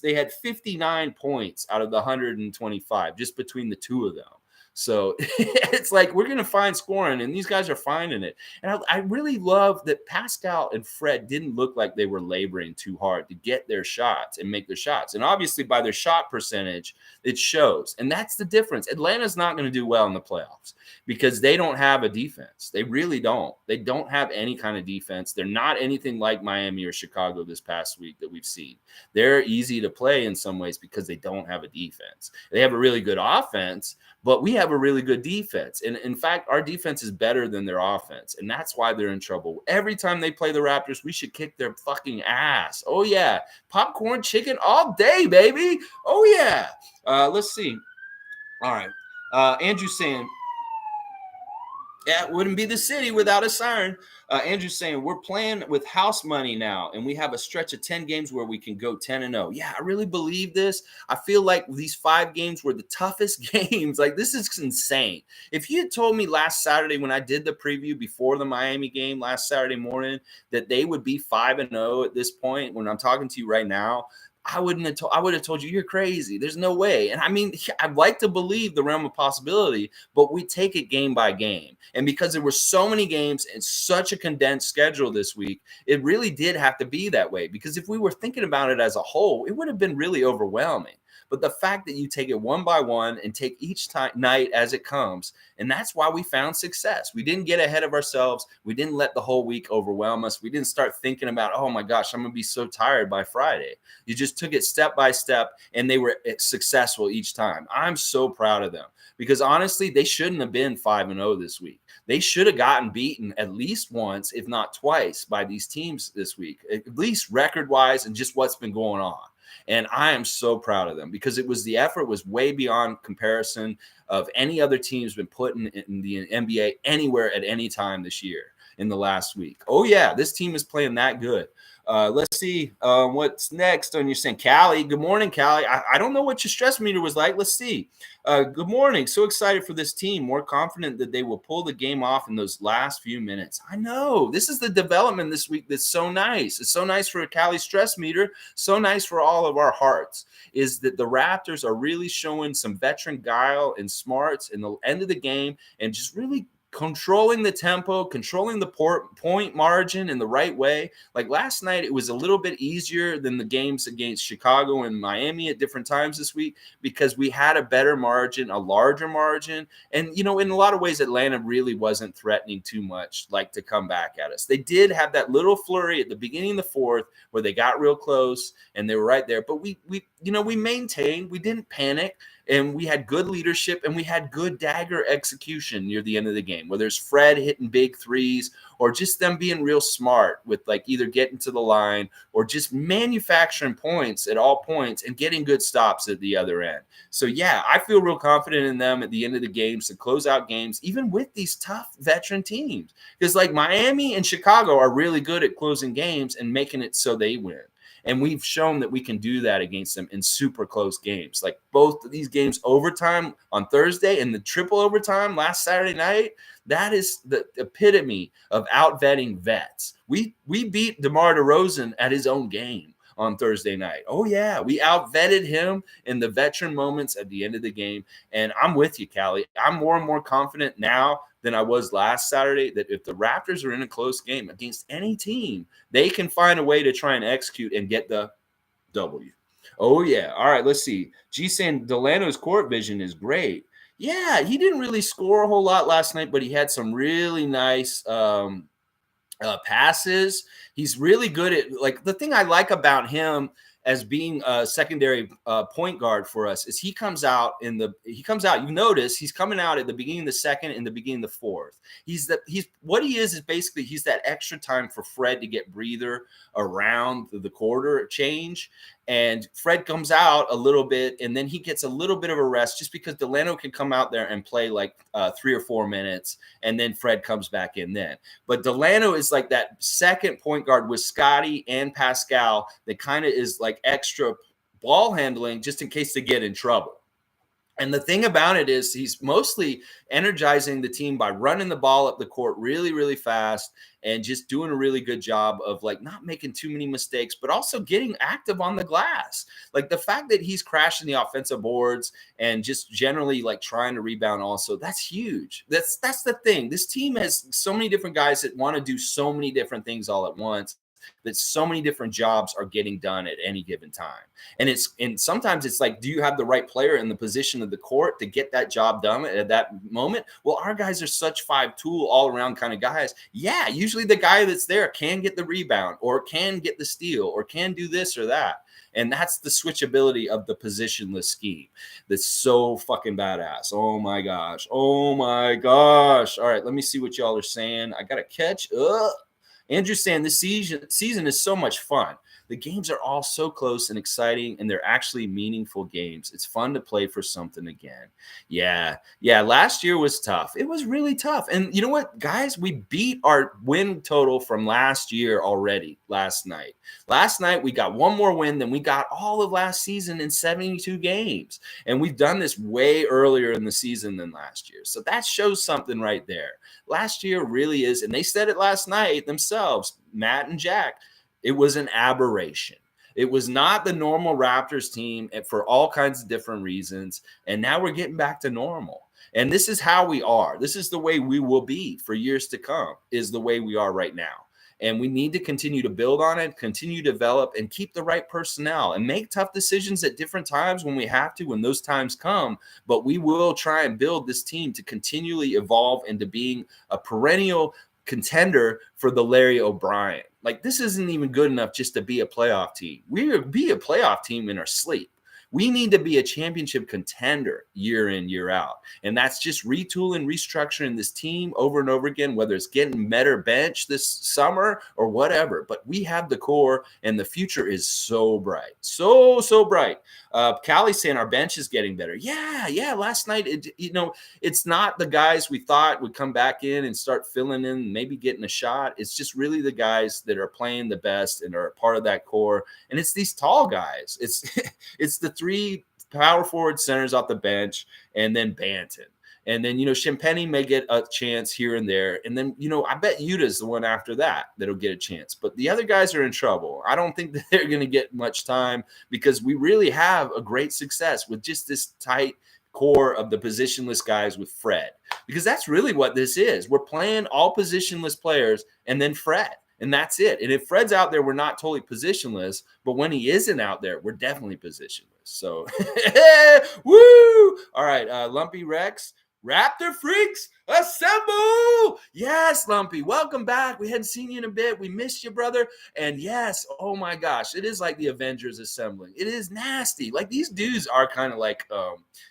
Speaker 1: they had 59 points out of the 125 just between the two of them. So it's like we're going to find scoring, and these guys are finding it. And I really love that Pascal and Fred didn't look like they were laboring too hard to get their shots and make their shots. And obviously, by their shot percentage, it shows. And that's the difference. Atlanta's not going to do well in the playoffs because they don't have a defense. They really don't. They don't have any kind of defense. They're not anything like Miami or Chicago this past week that we've seen. They're easy to play in some ways because they don't have a defense. They have a really good offense, but we have a really good defense. And in fact, our defense is better than their offense. And that's why they're in trouble. Every time they play the Raptors, we should kick their fucking ass. Oh, yeah. Popcorn chicken all day, baby. Oh, yeah. Let's see. All right. Andrew saying, Yeah, it wouldn't be the city without a siren. Andrew's saying we're playing with house money now, and we have a stretch of 10 games where we can go 10-0. Yeah, I really believe this. I feel like these 5 games were the toughest games. Like, this is insane. If you had told me last Saturday when I did the preview before the Miami game last Saturday morning that they would be 5-0 at this point, when I'm talking to you right now, I wouldn't have told. I would have told you you're crazy. There's no way. And I mean, I'd like to believe the realm of possibility, but we take it game by game. And because there were so many games and such a condensed schedule this week, it really did have to be that way. Because if we were thinking about it as a whole, it would have been really overwhelming. But the fact that you take it one by one and take each night as it comes, and that's why we found success. We didn't get ahead of ourselves. We didn't let the whole week overwhelm us. We didn't start thinking about, oh my gosh, I'm going to be so tired by Friday. You just took it step by step, and they were successful each time. I'm so proud of them because honestly, they shouldn't have been 5-0 this week. They should have gotten beaten at least once, if not twice, by these teams this week, at least record-wise and just what's been going on. And I am so proud of them because the effort was way beyond comparison of any other teams been put in the NBA anywhere at any time this year in the last week. Oh yeah, this team is playing that good. Let's see what's next on your saying. Callie, good morning, Callie. I don't know what your stress meter was like. Let's see. Good morning. So excited for this team. More confident that they will pull the game off in those last few minutes. I know. This is the development this week that's so nice. It's so nice for Callie's stress meter. So nice for all of our hearts is that the Raptors are really showing some veteran guile and smarts in the end of the game and just really controlling the tempo, controlling the point margin in the right way. Like last night, it was a little bit easier than the games against Chicago and Miami at different times this week because we had a better margin, a larger margin. And, you know, in a lot of ways, Atlanta really wasn't threatening too much, like to come back at us. They did have that little flurry at the beginning of the fourth where they got real close and they were right there. But we maintained, we didn't panic. And we had good leadership and we had good dagger execution near the end of the game, whether it's Fred hitting big threes or just them being real smart with like either getting to the line or just manufacturing points at all points and getting good stops at the other end. So, yeah, I feel real confident in them at the end of the games to close out games, even with these tough veteran teams. Because like Miami and Chicago are really good at closing games and making it so they win. And we've shown that we can do that against them in super close games. Like both of these games overtime on Thursday and the triple overtime last Saturday night, that is the epitome of out-vetting vets. We beat DeMar DeRozan at his own game on Thursday night. Oh, yeah, we out-vetted him in the veteran moments at the end of the game. And I'm with you, Callie. I'm more and more confident now than I was last Saturday that if the Raptors are in a close game against any team, they can find a way to try and execute and get the W. Oh, yeah. All right, let's see. G saying Delano's court vision is great. Yeah, he didn't really score a whole lot last night, but he had some really nice passes. He's really good at, like, the thing I like about him as being a secondary point guard for us is you notice he's coming out at the beginning of the second and the beginning of the fourth. He's what he is basically he's that extra time for Fred to get breather around the quarter change. And Fred comes out a little bit and then he gets a little bit of a rest just because Delano can come out there and play like 3 or 4 minutes and then Fred comes back in then. But Delano is like that second point guard with Scotty and Pascal that kind of is like extra ball handling just in case they get in trouble. And the thing about it is he's mostly energizing the team by running the ball up the court really, really fast and just doing a really good job of like not making too many mistakes, but also getting active on the glass. Like the fact that he's crashing the offensive boards and just generally like trying to rebound also, that's huge. That's the thing. This team has so many different guys that want to do so many different things all at once, that so many different jobs are getting done at any given time. And sometimes it's like, do you have the right player in the position of the court to get that job done at that moment? Well, our guys are such 5-tool all around kind of guys. Yeah, usually the guy that's there can get the rebound or can get the steal or can do this or that. And that's the switchability of the positionless scheme. That's so fucking badass. Oh my gosh. Oh my gosh. All right, let me see what y'all are saying. I got to catch up. Andrew's saying this season is so much fun. The games are all so close and exciting, and they're actually meaningful games. It's fun to play for something again. Yeah. Last year was tough. It was really tough. And you know what, guys? We beat our win total from last year already last night. Last night, we got one more win than we got all of last season in 72 games. And we've done this way earlier in the season than last year. So that shows something right there. Last year really is, and they said it last night themselves, Matt and Jack, it was an aberration. It was not the normal Raptors team for all kinds of different reasons. And now we're getting back to normal. And this is how we are. This is the way we will be for years to come, is the way we are right now. And we need to continue to build on it, continue to develop, and keep the right personnel and make tough decisions at different times when we have to, when those times come. But we will try and build this team to continually evolve into being a perennial contender for the Larry O'Brien. Like, this isn't even good enough just to be a playoff team. We will be a playoff team in our sleep. We need to be a championship contender year in, year out. And that's just retooling, restructuring this team over and over again, whether it's getting better bench this summer or whatever. But we have the core, and the future is so bright. So bright. Callie saying our bench is getting better. Yeah. Last night, it's not the guys we thought would come back in and start filling in, maybe getting a shot. It's just really the guys that are playing the best and are a part of that core. And it's these tall guys. It's the three power forward centers off the bench, and then Banton. And then, Champagny may get a chance here and there. And then, I bet Utah's the one after that'll get a chance. But the other guys are in trouble. I don't think that they're going to get much time, because we really have a great success with just this tight core of the positionless guys with Fred. Because that's really what this is. We're playing all positionless players and then Fred. And that's it. And if Fred's out there, we're not totally positionless. But when he isn't out there, we're definitely positionless. So, woo! All right, Lumpy Rex. Raptor Freaks, assemble! Yes, Lumpy, welcome back. We hadn't seen you in a bit. We missed you, brother. And yes, oh my gosh, it is like the Avengers assembling. It is nasty. Like, these dudes are kind of like,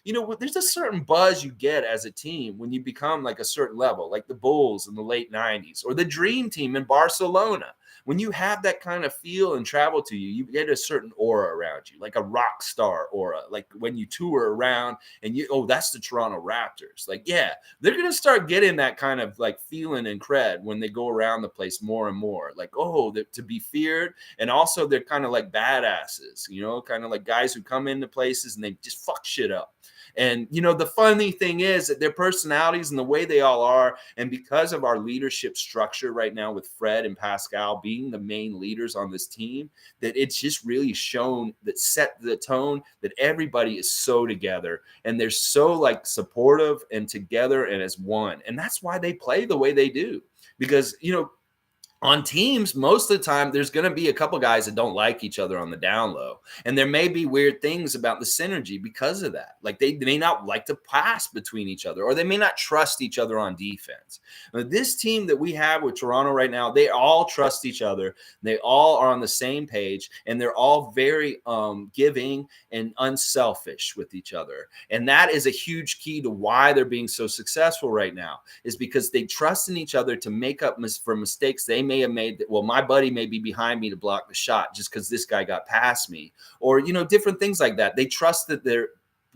Speaker 1: there's a certain buzz you get as a team when you become like a certain level, like the Bulls in the late 90s or the Dream Team in Barcelona. When you have that kind of feel and travel to you, you get a certain aura around you, like a rock star aura. Like when you tour around and that's the Toronto Raptors. Like, yeah, they're going to start getting that kind of like feeling and cred when they go around the place more and more. Like, to be feared. And also they're kind of like badasses, kind of like guys who come into places and they just fuck shit up. And, the funny thing is that their personalities and the way they all are, and because of our leadership structure right now with Fred and Pascal being the main leaders on this team, that it's just really shown that set the tone that everybody is so together and they're so like supportive and together and as one. And that's why they play the way they do, because, on teams, most of the time, there's going to be a couple guys that don't like each other on the down low. And there may be weird things about the synergy because of that. Like they may not like to pass between each other, or they may not trust each other on defense. But this team that we have with Toronto right now, they all trust each other. They all are on the same page, and they're all very giving and unselfish with each other. And that is a huge key to why they're being so successful right now, is because they trust in each other to make up for mistakes they may have made. That, well, my buddy may be behind me to block the shot just because this guy got past me, or different things like that. They trust that the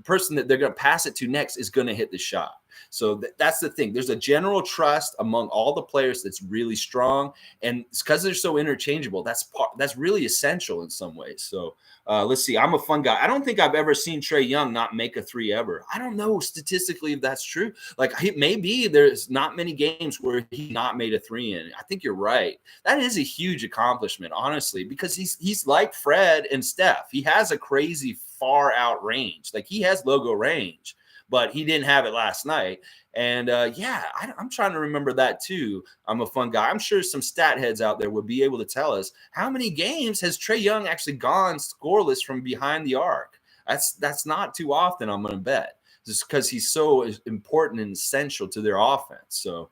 Speaker 1: person that they're going to pass it to next is going to hit the shot. So that's the thing. There's a general trust among all the players that's really strong, and it's because they're so interchangeable. That's really essential in some ways. So let's see. I'm a fun guy. I don't think I've ever seen Trae Young not make a three ever. I don't know statistically if that's true. Like, maybe there's not many games where he not made a three in. I think you're right. That is a huge accomplishment, honestly, because he's like Fred and Steph. He has a crazy far out range. Like, he has logo range, but he didn't have it last night. And I'm trying to remember that too. I'm a fun guy. I'm sure some stat heads out there would be able to tell us how many games has Trae Young actually gone scoreless from behind the arc. That's not too often, I'm going to bet, just because he's so important and essential to their offense. So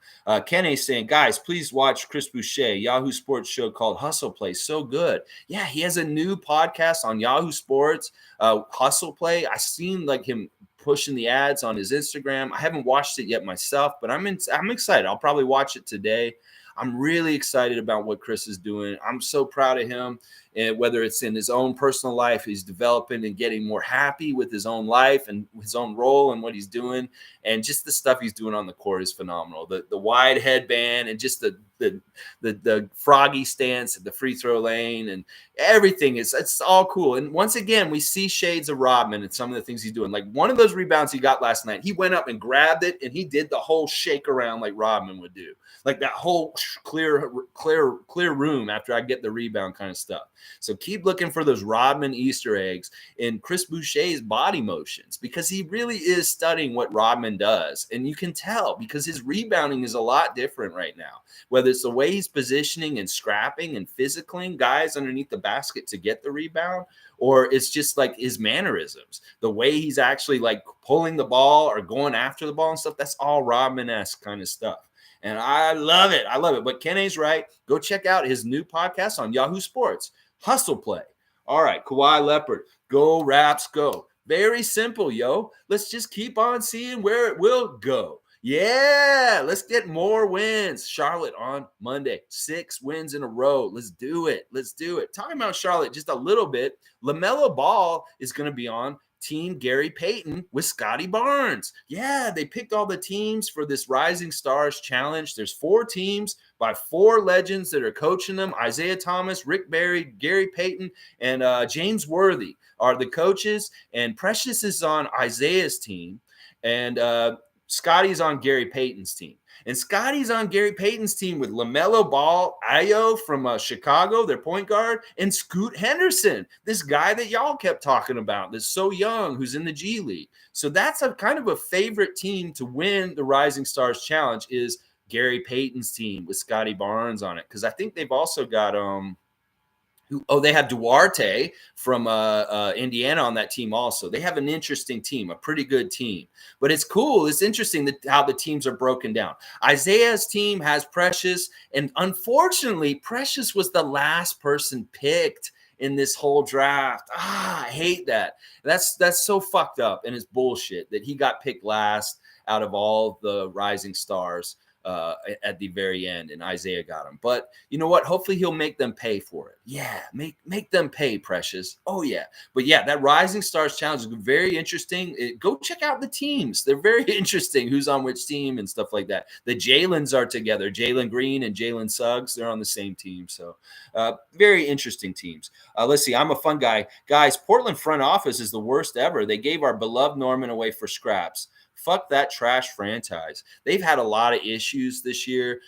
Speaker 1: Kenny's saying, guys, please watch Chris Boucher, Yahoo Sports show called Hustle Play. So good. Yeah, he has a new podcast on Yahoo Sports, Hustle Play. I seen like him pushing the ads on his Instagram. I haven't watched it yet myself, but I'm excited. I'll probably watch it today. I'm really excited about what Chris is doing. I'm so proud of him. And whether it's in his own personal life, he's developing and getting more happy with his own life and his own role and what he's doing. And just the stuff he's doing on the court is phenomenal. The wide headband and just the froggy stance at the free throw lane and everything it's all cool. And once again, we see shades of Rodman and some of the things he's doing. Like one of those rebounds he got last night, he went up and grabbed it and he did the whole shake around like Rodman would do. Like that whole clear room after I get the rebound kind of stuff. So keep looking for those Rodman Easter eggs in Chris Boucher's body motions, because he really is studying what Rodman does. And you can tell because his rebounding is a lot different right now, whether it's the way he's positioning and scrapping and physicaling guys underneath the basket to get the rebound, or it's just like his mannerisms, the way he's actually like pulling the ball or going after the ball and stuff. That's all Rodman-esque kind of stuff. And I love it. I love it. But Ken A's right. Go check out his new podcast on Yahoo Sports, Hustle Play. All right, Kawhi Leopard, go Raps, go. Very simple, yo. Let's just keep on seeing where it will go. Yeah, let's get more wins. Charlotte on Monday, 6 wins in a row. Let's do it. Let's do it. Talking about Charlotte just a little bit, LaMelo Ball is going to be on Team Gary Payton with Scotty Barnes. Yeah, they picked all the teams for this Rising Stars Challenge. There's 4 teams by 4 legends that are coaching them. Isaiah Thomas, Rick Barry, Gary Payton, and James Worthy are the coaches. And Precious is on Isaiah's team. And Scotty's on Gary Payton's team. And Scotty's on Gary Payton's team with LaMelo Ball, Ayo from Chicago, their point guard, and Scoot Henderson, this guy that y'all kept talking about that's so young, who's in the G League. So that's a kind of a favorite team to win the Rising Stars Challenge is Gary Payton's team with Scotty Barnes on it. Because I think they've also got they have Duarte from Indiana on that team also. They have an interesting team, a pretty good team. But it's cool. It's interesting how the teams are broken down. Isaiah's team has Precious, and unfortunately, Precious was the last person picked in this whole draft. I hate that. That's so fucked up, and it's bullshit that he got picked last out of all the Rising Stars at the very end, and Isaiah got him. But you know what? Hopefully he'll make them pay for it. Yeah, make them pay, Precious. Oh yeah. But yeah, that Rising Stars Challenge is very interesting. Go check out the teams. They're very interesting. Who's on which team and stuff like that. The Jalens are together. Jalen Green and Jalen Suggs. They're on the same team. So very interesting teams. Let's see. I'm a fun guy. Guys, Portland front office is the worst ever. They gave our beloved Norman away for scraps. Fuck that trash franchise. They've had a lot of issues this year.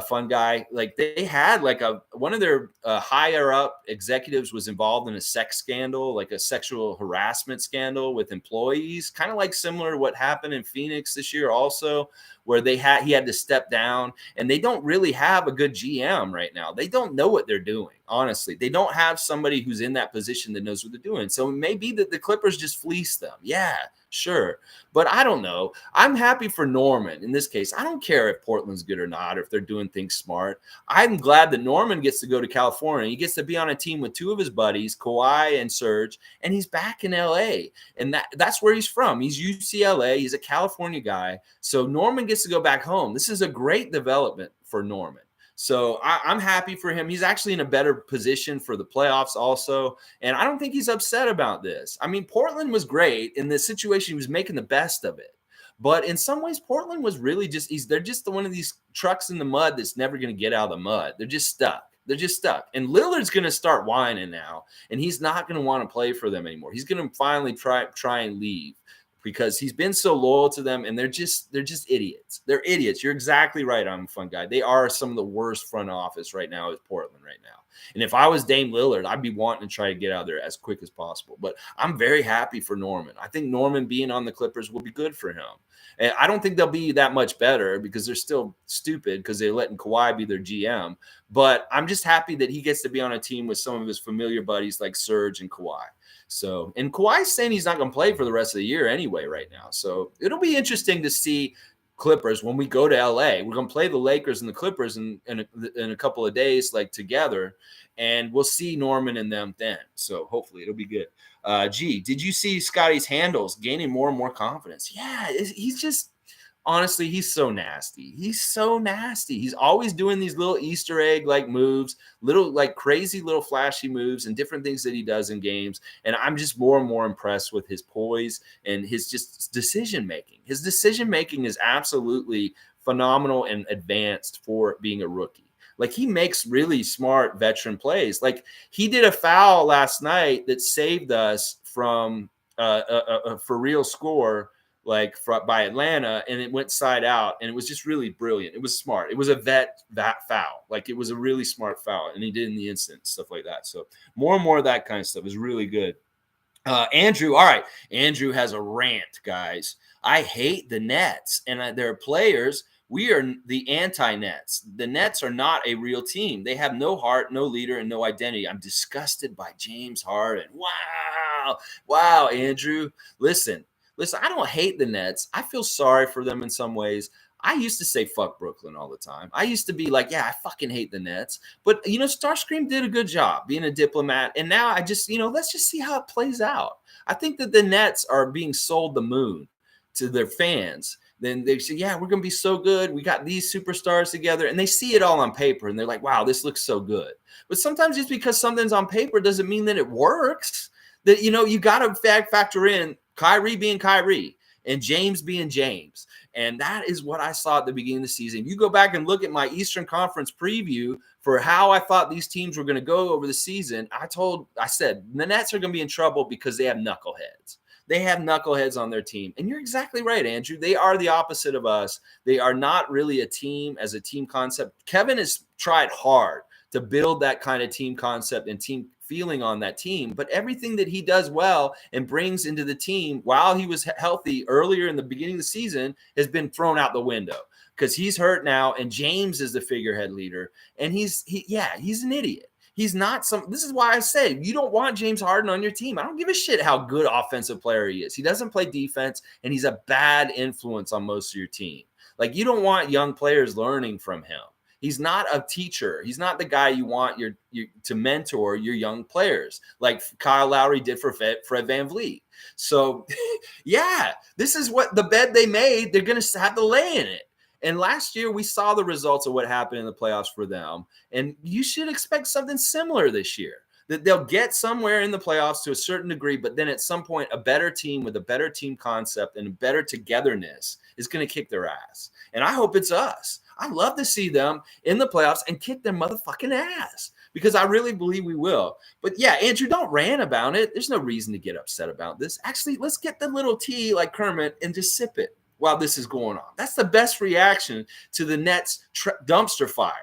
Speaker 1: Fun guy. Like they had like one of their higher up executives was involved in a sex scandal, like a sexual harassment scandal with employees, kind of like similar to what happened in Phoenix this year also, where he had to step down, and they don't really have a good GM right now. They don't know what they're doing. Honestly, they don't have somebody who's in that position that knows what they're doing. So it may be that the Clippers just fleece them. Yeah, sure. But I don't know. I'm happy for Norman in this case. I don't care if Portland's good or not, or if they're doing things smart. I'm glad that Norman gets to go to California. He gets to be on a team with 2 of his buddies, Kawhi and Serge, and he's back in LA. And that's where he's from. He's UCLA. He's a California guy. So Norman gets to go back home. This is a great development for Norman. So I'm happy for him. He's actually in a better position for the playoffs also. And I don't think he's upset about this. I mean, Portland was great in this situation. He was making the best of it. But in some ways, Portland was really they're just one of these trucks in the mud that's never going to get out of the mud. They're just stuck. They're just stuck. And Lillard's going to start whining now. And he's not going to want to play for them anymore. He's going to finally try and leave, because he's been so loyal to them, and they're just idiots. They're idiots. You're exactly right. I'm a fun guy. They are some of the worst front office right now is Portland right now. And if I was Dame Lillard, I'd be wanting to try to get out of there as quick as possible. But I'm very happy for Norman. I think Norman being on the Clippers will be good for him. And I don't think they'll be that much better because they're still stupid because they're letting Kawhi be their GM. But I'm just happy that he gets to be on a team with some of his familiar buddies like Serge and Kawhi. So, and Kawhi's saying he's not going to play for the rest of the year anyway right now. So it'll be interesting to see Clippers when we go to LA. We're going to play the Lakers and the Clippers in a couple of days, like together, and we'll see Norman and them then. So hopefully it'll be good. Did you see Scotty's handles gaining more and more confidence? Yeah, he's just honestly, he's so nasty. He's so nasty. He's always doing these little Easter egg like moves, little like crazy little flashy moves and different things that he does in games. And I'm just more and more impressed with his poise and his just decision making. His decision making is absolutely phenomenal and advanced for being a rookie. Like he makes really smart veteran plays. Like he did a foul last night that saved us from a for real score like by Atlanta, and it went side out, and it was just really brilliant. It was smart. It was a vet foul. Like it was a really smart foul, and he did in the instant, stuff like that. So more and more of that kind of stuff is really good. Andrew, all right. Andrew has a rant, guys. I hate the Nets, and their players. We are the anti-Nets. The Nets are not a real team. They have no heart, no leader, and no identity. I'm disgusted by James Harden. Wow, Andrew. Listen. I don't hate the Nets. I feel sorry for them in some ways. I used to say fuck Brooklyn all the time. I used to be like, yeah, I fucking hate the Nets. But, Starscream did a good job being a diplomat. And now I just, let's just see how it plays out. I think that the Nets are being sold the moon to their fans. Then they say, yeah, we're going to be so good. We got these superstars together. And they see it all on paper. And they're like, wow, this looks so good. But sometimes just because something's on paper doesn't mean that it works. That, you got to factor in Kyrie being Kyrie and James being James. And that is what I saw at the beginning of the season. You go back and look at my Eastern Conference preview for how I thought these teams were going to go over the season. I said the Nets are going to be in trouble because they have knuckleheads. They have knuckleheads on their team. And you're exactly right, Andrew. They are the opposite of us. They are not really a team as a team concept. Kevin has tried hard to build that kind of team concept and team feeling on that team, but everything that he does well and brings into the team while he was healthy earlier in the beginning of the season has been thrown out the window because he's hurt now, and James is the figurehead leader, and he's an idiot. He's not this is why I say you don't want James Harden on your team. I don't give a shit how good offensive player he is. He doesn't play defense, and he's a bad influence on most of your team. Like you don't want young players learning from him. He's not a teacher. He's not the guy you want to mentor your young players like Kyle Lowry did for Fred VanVleet. So, yeah, this is what the bed they made. They're going to have to lay in it. And last year, we saw the results of what happened in the playoffs for them. And you should expect something similar this year. That they'll get somewhere in the playoffs to a certain degree, but then at some point, a better team with a better team concept and a better togetherness is going to kick their ass. And I hope it's us. I love to see them in the playoffs and kick their motherfucking ass because I really believe we will. But yeah, Andrew, don't rant about it. There's no reason to get upset about this. Actually, let's get the little tea like Kermit and just sip it while this is going on. That's the best reaction to the Nets dumpster fire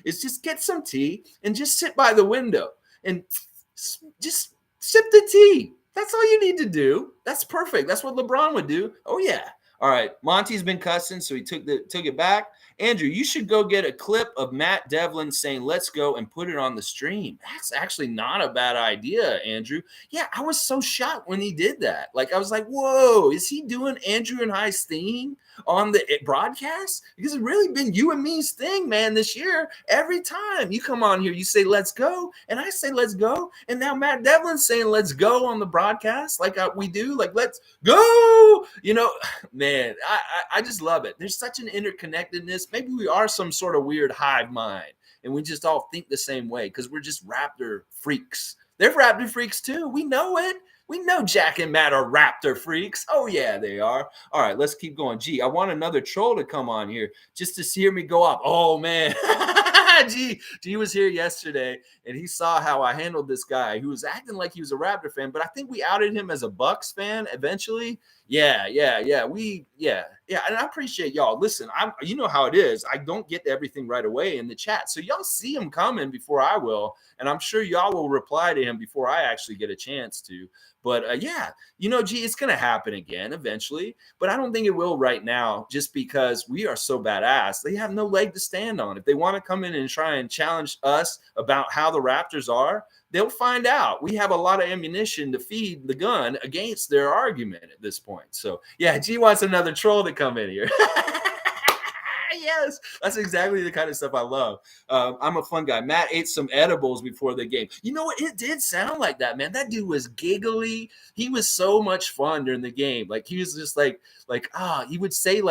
Speaker 1: is just get some tea and just sit by the window and just sip the tea. That's all you need to do. That's perfect. That's what LeBron would do. Oh, yeah. All right. Monty's been cussing, so he took it back. Andrew, you should go get a clip of Matt Devlin saying, let's go, and put it on the stream. That's actually not a bad idea, Andrew. Yeah, I was so shocked when he did that. Like, I was like, whoa, is he doing Andrew and I's thing on the broadcast? Because it's really been you and me's thing, man, this year. Every time you come on here, you say, let's go, and I say, let's go. And now Matt Devlin's saying, let's go on the broadcast like we do. Like, let's go. Man, I just love it. There's such an interconnectedness. Maybe we are some sort of weird hive mind and we just all think the same way because we're just Raptor freaks. They're Raptor freaks too. We know it. We know Jack and Matt are Raptor freaks. Oh, yeah, they are. All right, let's keep going. Gee, I want another troll to come on here just to hear me go up. Oh, man. G was here yesterday, and he saw how I handled this guy who was acting like he was a Raptor fan, but I think we outed him as a Bucks fan eventually. Yeah. And I appreciate y'all. Listen, you know how it is. I don't get everything right away in the chat. So y'all see him coming before I will. And I'm sure y'all will reply to him before I actually get a chance to. But G, it's going to happen again eventually. But I don't think it will right now just because we are so badass. They have no leg to stand on. If they want to come in and try and challenge us about how the Raptors are, they'll find out. We have a lot of ammunition to feed the gun against their argument at this point. So, yeah, G wants another troll to come in here. Yes, that's exactly the kind of stuff I love. I'm a fun guy. Matt ate some edibles before the game. You know what? It did sound like that, man. That dude was giggly. He was so much fun during the game. Like he was just he would say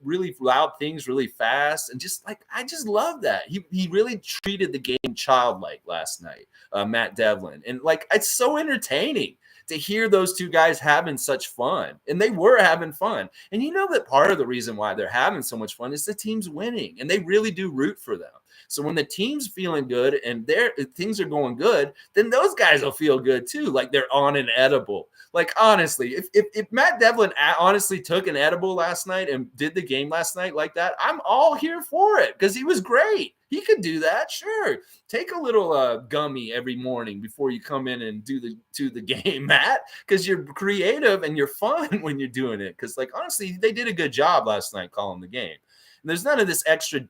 Speaker 1: really loud things really fast, and just like I just love that. He really treated the game childlike last night, Matt Devlin, and like it's so entertaining to hear those two guys having such fun. And they were having fun. And you know that part of the reason why they're having so much fun is the team's winning, and they really do root for them. So when the team's feeling good and things are going good, then those guys will feel good too, like they're on an edible. Like honestly, if Matt Devlin honestly took an edible last night and did the game last night like that, I'm all here for it because he was great. He could do that, sure. Take a little gummy every morning before you come in and do the game, Matt, because you're creative and you're fun when you're doing it. Because like honestly, they did a good job last night calling the game. And there's none of this extra,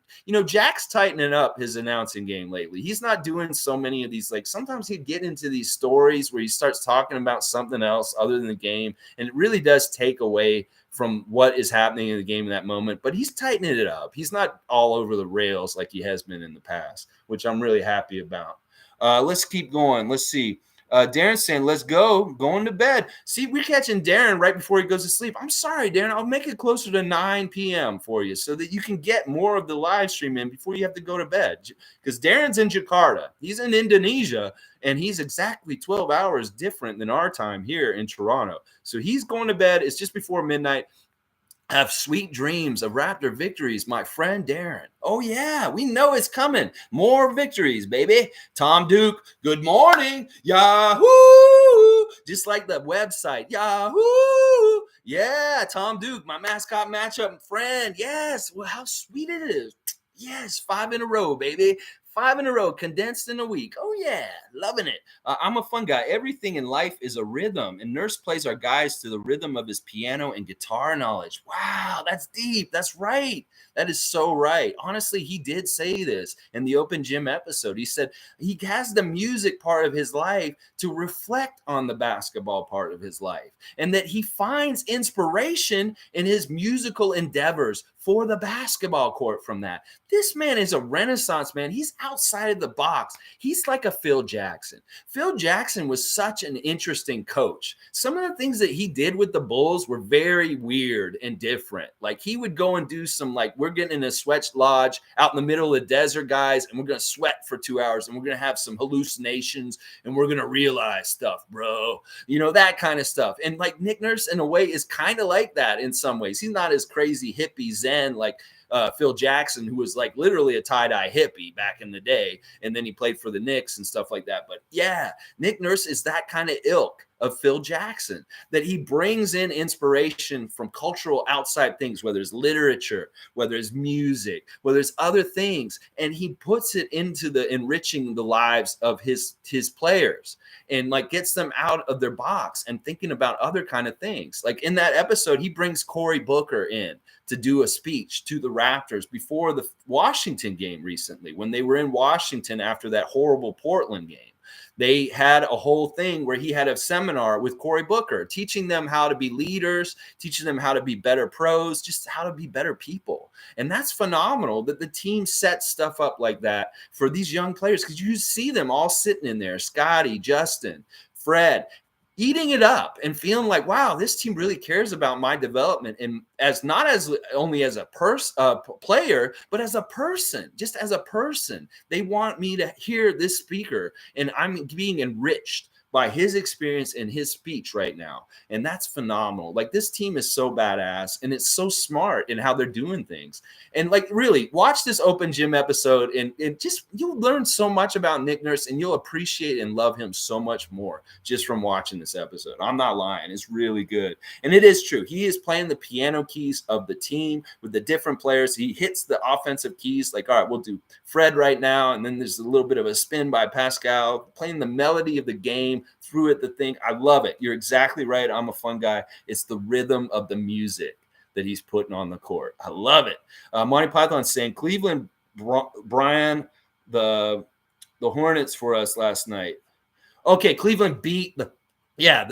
Speaker 1: Jack's tightening up his announcing game lately. He's not doing so many of these, like sometimes he'd get into these stories where he starts talking about something else other than the game. And it really does take away from what is happening in the game in that moment, but he's tightening it up. He's not all over the rails like he has been in the past, which I'm really happy about. Let's keep going. Let's see. Darren's saying, let's go, going to bed. See, we're catching Darren right before he goes to sleep. I'm sorry, Darren. I'll make it closer to 9 p.m. for you so that you can get more of the live stream in before you have to go to bed. Because Darren's in Jakarta. He's in Indonesia, and he's exactly 12 hours different than our time here in Toronto. So he's going to bed. It's just before midnight. Have sweet dreams of Raptor victories, my friend Darren. Oh, yeah, we know it's coming. More victories, baby. Tom Duke, good morning. Yahoo! Just like the website. Yahoo! Yeah, Tom Duke, my mascot matchup friend. Yes, well, how sweet it is. Yes, 5 in a row, baby. 5 in a row, condensed in a week. Oh, yeah, loving it. I'm a fun guy. Everything in life is a rhythm, and Nurse plays our guys to the rhythm of his piano and guitar knowledge. Wow, that's deep. That's right. That is so right. Honestly, he did say this in the Open Gym episode. He said he has the music part of his life to reflect on the basketball part of his life, and that he finds inspiration in his musical endeavors for the basketball court from that. This man is a renaissance man. He's outside of the box. He's like a Phil Jackson. Phil Jackson was such an interesting coach. Some of the things that he did with the Bulls were very weird and different. Like he would go and do some we're getting in a sweat lodge out in the middle of the desert, guys, and we're going to sweat for 2 hours and we're going to have some hallucinations and we're going to realize stuff, bro. That kind of stuff. And like Nick Nurse in a way is kind of like that in some ways. He's not as crazy hippie zen like Phil Jackson, who was like literally a tie-dye hippie back in the day. And then he played for the Knicks and stuff like that. But yeah, Nick Nurse is that kind of ilk of Phil Jackson, that he brings in inspiration from cultural outside things, whether it's literature, whether it's music, whether it's other things, and he puts it into the enriching the lives of his players and like gets them out of their box and thinking about other kind of things. Like in that episode, he brings Cory Booker in to do a speech to the Raptors before the Washington game recently, when they were in Washington after that horrible Portland game. They had a whole thing where he had a seminar with Cory Booker, teaching them how to be leaders, teaching them how to be better pros, just how to be better people. And that's phenomenal that the team sets stuff up like that for these young players, because you see them all sitting in there, Scotty, Justin, Fred, eating it up and feeling like, wow, this team really cares about my development, and as not as only as a player, but as a person, just as a person. They want me to hear this speaker, and I'm being enriched by his experience and his speech right now. And that's phenomenal. Like this team is so badass, and it's so smart in how they're doing things. And like really watch this Open Gym episode, and just you'll learn so much about Nick Nurse, and you'll appreciate and love him so much more just from watching this episode. I'm not lying. It's really good. And it is true. He is playing the piano keys of the team with the different players. He hits the offensive keys like, all right, we'll do Fred right now. And then there's a little bit of a spin by Pascal, playing the melody of the game through it, the thing. I love it. You're exactly right. I'm a fun guy. It's the rhythm of the music that he's putting on the court. I love it. Monty Python saying Cleveland, Brian, the Hornets for us last night. Okay, Cleveland beat the Yeah,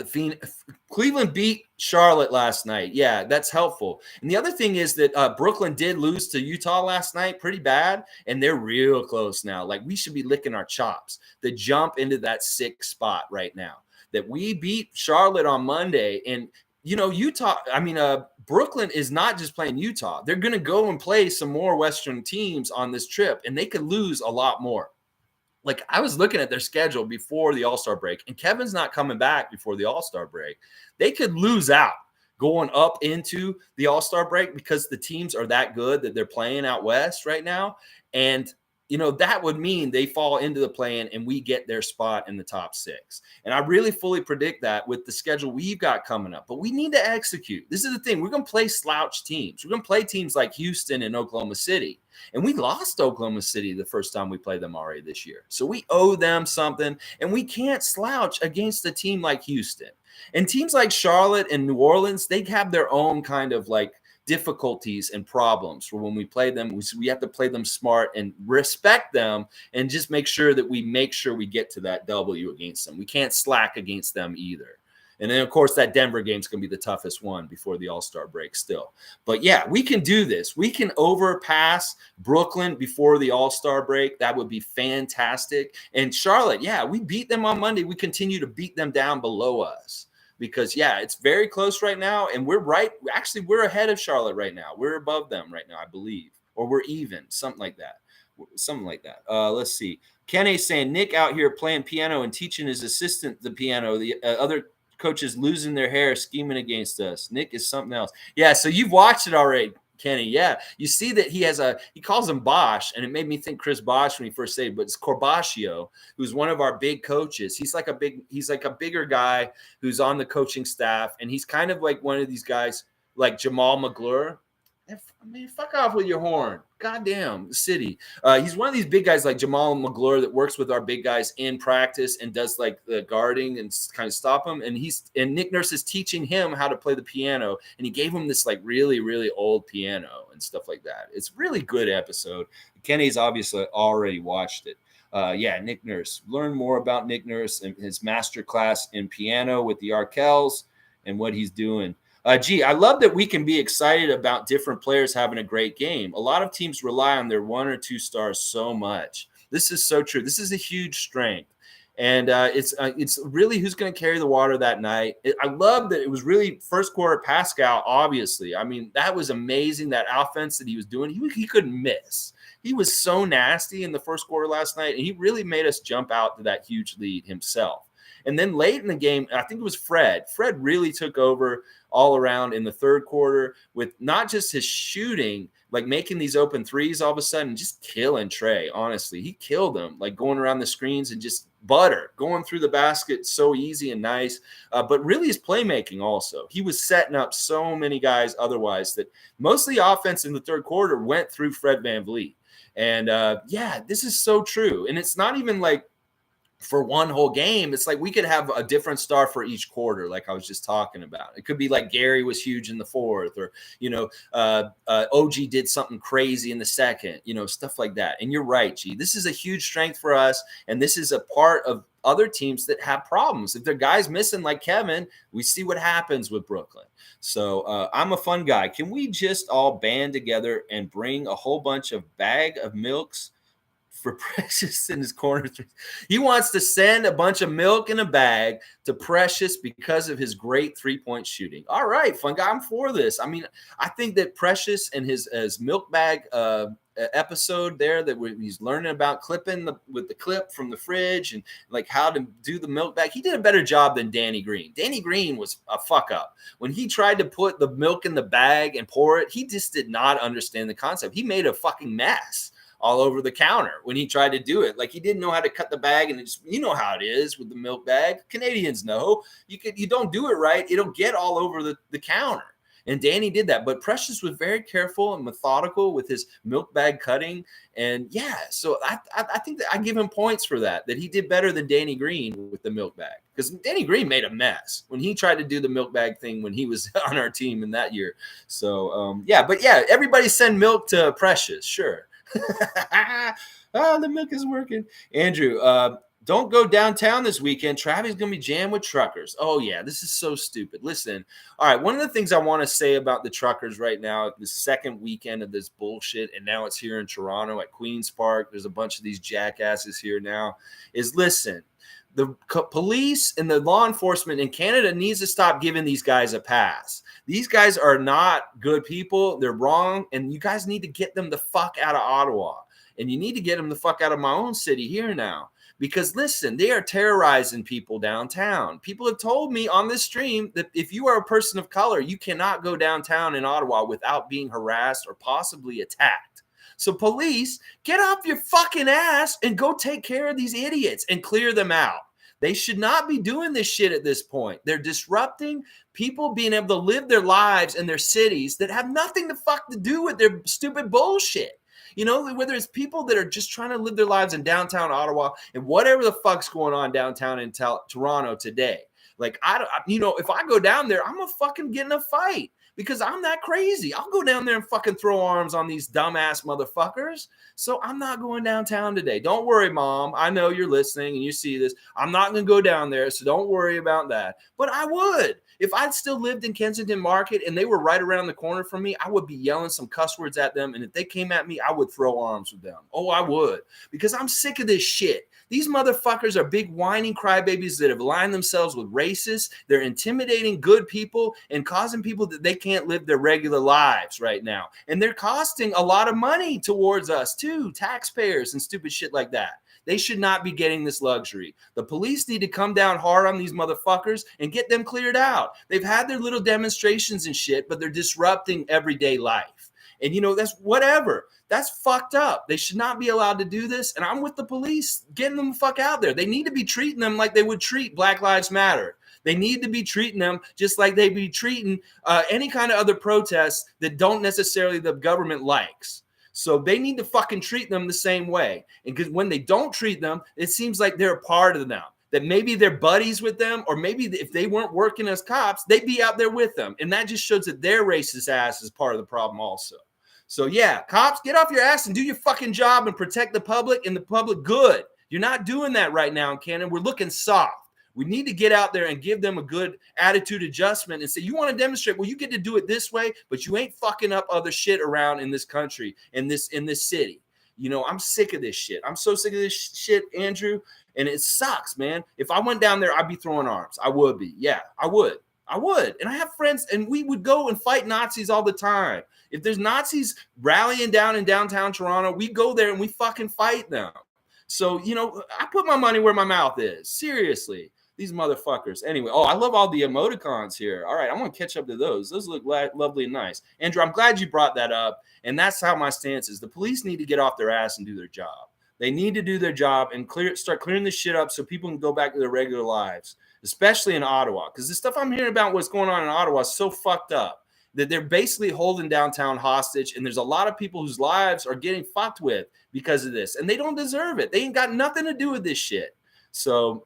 Speaker 1: Cleveland beat Charlotte last night. Yeah, that's helpful. And the other thing is that Brooklyn did lose to Utah last night pretty bad, and they're real close now. Like, we should be licking our chops to jump into that 6th spot right now. That we beat Charlotte on Monday, and Brooklyn is not just playing Utah. They're going to go and play some more Western teams on this trip, and they could lose a lot more. Like, I was looking at their schedule before the All-Star break, and Kevin's not coming back before the All-Star break. They could lose out going up into the All-Star break because the teams are that good that they're playing out west right now. And that would mean they fall into the play-in and we get their spot in the top 6. And I really fully predict that with the schedule we've got coming up. But we need to execute. This is the thing. We're going to play slouch teams. We're going to play teams like Houston and Oklahoma City. And we lost Oklahoma City the first time we played them already this year. So we owe them something, and we can't slouch against a team like Houston. And teams like Charlotte and New Orleans, they have their own kind of like difficulties and problems for when we play them. We have to play them smart and respect them and just make sure we get to that W against them. We can't slack against them either. And then, of course, that Denver game is going to be the toughest one before the All-Star break still. But, yeah, we can do this. We can overpass Brooklyn before the All-Star break. That would be fantastic. And Charlotte, yeah, we beat them on Monday. We continue to beat them down below us because, yeah, it's very close right now. And we're right. Actually, we're ahead of Charlotte right now. We're above them right now, I believe. Or we're even, something like that. Let's see. Kenny saying Nick out here playing piano and teaching his assistant the piano. The other coaches losing their hair scheming against us. Nick is something else. Yeah, so you've watched it already, Kenny. Yeah, you see that he calls him Bosch, and it made me think Chris Bosch when he first said it, but it's Corbaccio, who's one of our big coaches. He's like a bigger guy who's on the coaching staff, and he's kind of like one of these guys like Jamal McGlure. Fuck off with your horn. Goddamn, the city. He's one of these big guys like Jamal McGlure that works with our big guys in practice and does like the guarding and kind of stop them. And Nick Nurse is teaching him how to play the piano. And he gave him this like really, really old piano and stuff like that. It's a really good episode. Kenny's obviously already watched it. Nick Nurse. Learn more about Nick Nurse and his master class in piano with the Arkells and what he's doing. I love that we can be excited about different players having a great game. A lot of teams rely on their 1 or 2 stars so much. This is so true. This is a huge strength. And it's really who's going to carry the water that night. I love that it was really first quarter Pascal, obviously. I mean, that was amazing, that offense that he was doing. He couldn't miss. He was so nasty in the first quarter last night, and he really made us jump out to that huge lead himself. And then late in the game, I think it was Fred. Fred really took over all around in the third quarter with not just his shooting, like making these open threes all of a sudden, just killing Trey. Honestly, he killed him, like going around the screens and just going through the basket so easy and nice. But really his playmaking also. He was setting up so many guys otherwise that most of the offense in the third quarter went through Fred VanVleet. And this is so true. And it's not even like for one whole game. It's like we could have a different star for each quarter, like I was just talking about. It could be like Gary was huge in the fourth, or OG did something crazy in the second, stuff like that. And you're right, G. This is a huge strength for us, and this is a part of other teams that have problems. If their guys missing like Kevin, we see what happens with Brooklyn. So I'm a fun guy. Can we just all band together and bring a whole bunch of bag of milks for Precious in his corner? He wants to send a bunch of milk in a bag to Precious because of his great three-point shooting. All right, fun guy. I'm for this. I mean, I think that Precious and his milk bag episode there that he's learning about clipping with the clip from the fridge and like how to do the milk bag. He did a better job than Danny Green. Danny Green was a fuck up. When he tried to put the milk in the bag and pour it, he just did not understand the concept. He made a fucking mess all over the counter when he tried to do it. Like, he didn't know how to cut the bag, and you know how it is with the milk bag. Canadians know you don't do it right, it'll get all over the counter. And Danny did that, but Precious was very careful and methodical with his milk bag cutting. And so I think that I give him points for that he did better than Danny Green with the milk bag, because Danny Green made a mess when he tried to do the milk bag thing when he was on our team in that year. So everybody send milk to Precious, sure. The milk is working. Andrew, Don't go downtown this weekend. Traffic's going to be jammed with truckers. Oh, yeah, this is so stupid. Listen, all right, one of the things I want to say about the truckers right now, the second weekend of this bullshit, and now it's here in Toronto at Queen's Park. There's a bunch of these jackasses here now, is listen, the police and the law enforcement in Canada needs to stop giving these guys a pass. These guys are not good people. They're wrong, and you guys need to get them the fuck out of Ottawa. And you need to get them the fuck out of my own city here now. Because listen, they are terrorizing people downtown. People have told me on this stream that if you are a person of color, you cannot go downtown in Ottawa without being harassed or possibly attacked. So police, get off your fucking ass and go take care of these idiots and clear them out. They should not be doing this shit at this point. They're disrupting people being able to live their lives in their cities that have nothing to fuck to do with their stupid bullshit. You know, whether it's people that are just trying to live their lives in downtown Ottawa and whatever the fuck's going on downtown in Toronto today. Like, if I go down there, I'm going to fucking get in a fight because I'm that crazy. I'll go down there and fucking throw arms on these dumbass motherfuckers. So I'm not going downtown today. Don't worry, Mom. I know you're listening and you see this. I'm not going to go down there, so don't worry about that. But I would. If I'd still lived in Kensington Market and they were right around the corner from me, I would be yelling some cuss words at them. And if they came at me, I would throw arms with them. Oh, I would. Because I'm sick of this shit. These motherfuckers are big whining crybabies that have aligned themselves with racists. They're intimidating good people and causing people that they can't live their regular lives right now. And they're costing a lot of money towards us too, taxpayers and stupid shit like that. They should not be getting this luxury. The police need to come down hard on these motherfuckers and get them cleared out. They've had their little demonstrations and shit, but they're disrupting everyday life. And, you know, that's whatever. That's fucked up. They should not be allowed to do this. And I'm with the police getting them the fuck out there. They need to be treating them like they would treat Black Lives Matter. They need to be treating them just like they'd be treating any kind of other protests that don't necessarily the government likes. So they need to fucking treat them the same way. And because when they don't treat them, it seems like they're a part of them. That maybe they're buddies with them, or maybe if they weren't working as cops, they'd be out there with them. And that just shows that their racist ass is part of the problem also. So yeah, cops, get off your ass and do your fucking job and protect the public and the public good. You're not doing that right now in Canada. We're looking soft. We need to get out there and give them a good attitude adjustment and say, you want to demonstrate? Well, you get to do it this way, but you ain't fucking up other shit around in this country, in this city. You know, I'm sick of this shit. I'm so sick of this shit, Andrew. And it sucks, man. If I went down there, I'd be throwing arms. I would be. Yeah, I would. And I have friends, and we would go and fight Nazis all the time. If there's Nazis rallying down in downtown Toronto, we go there and we fucking fight them. So, you know, I put my money where my mouth is. Seriously. These motherfuckers. Anyway, I love all the emoticons here. All right, I'm going to catch up to those. Those look lovely and nice. Andrew, I'm glad you brought that up. And that's how my stance is. The police need to get off their ass and do their job. They need to do their job and start clearing this shit up so people can go back to their regular lives, especially in Ottawa. Because the stuff I'm hearing about what's going on in Ottawa is so fucked up that they're basically holding downtown hostage. And there's a lot of people whose lives are getting fucked with because of this. And they don't deserve it. They ain't got nothing to do with this shit. So,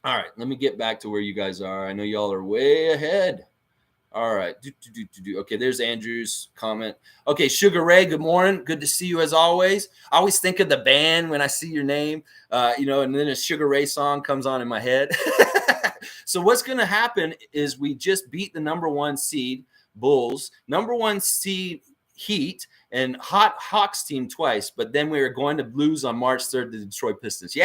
Speaker 1: all right, let me get back to where you guys are. I know y'all are way ahead. All right. Okay, there's Andrew's comment. Okay, Sugar Ray, good morning. Good to see you as always. I always think of the band when I see your name, and then a Sugar Ray song comes on in my head. So what's going to happen is we just beat the number 1 seed Bulls, number 1 seed Heat, and Hot Hawks team twice, but then we are going to lose on March 3rd to the Detroit Pistons.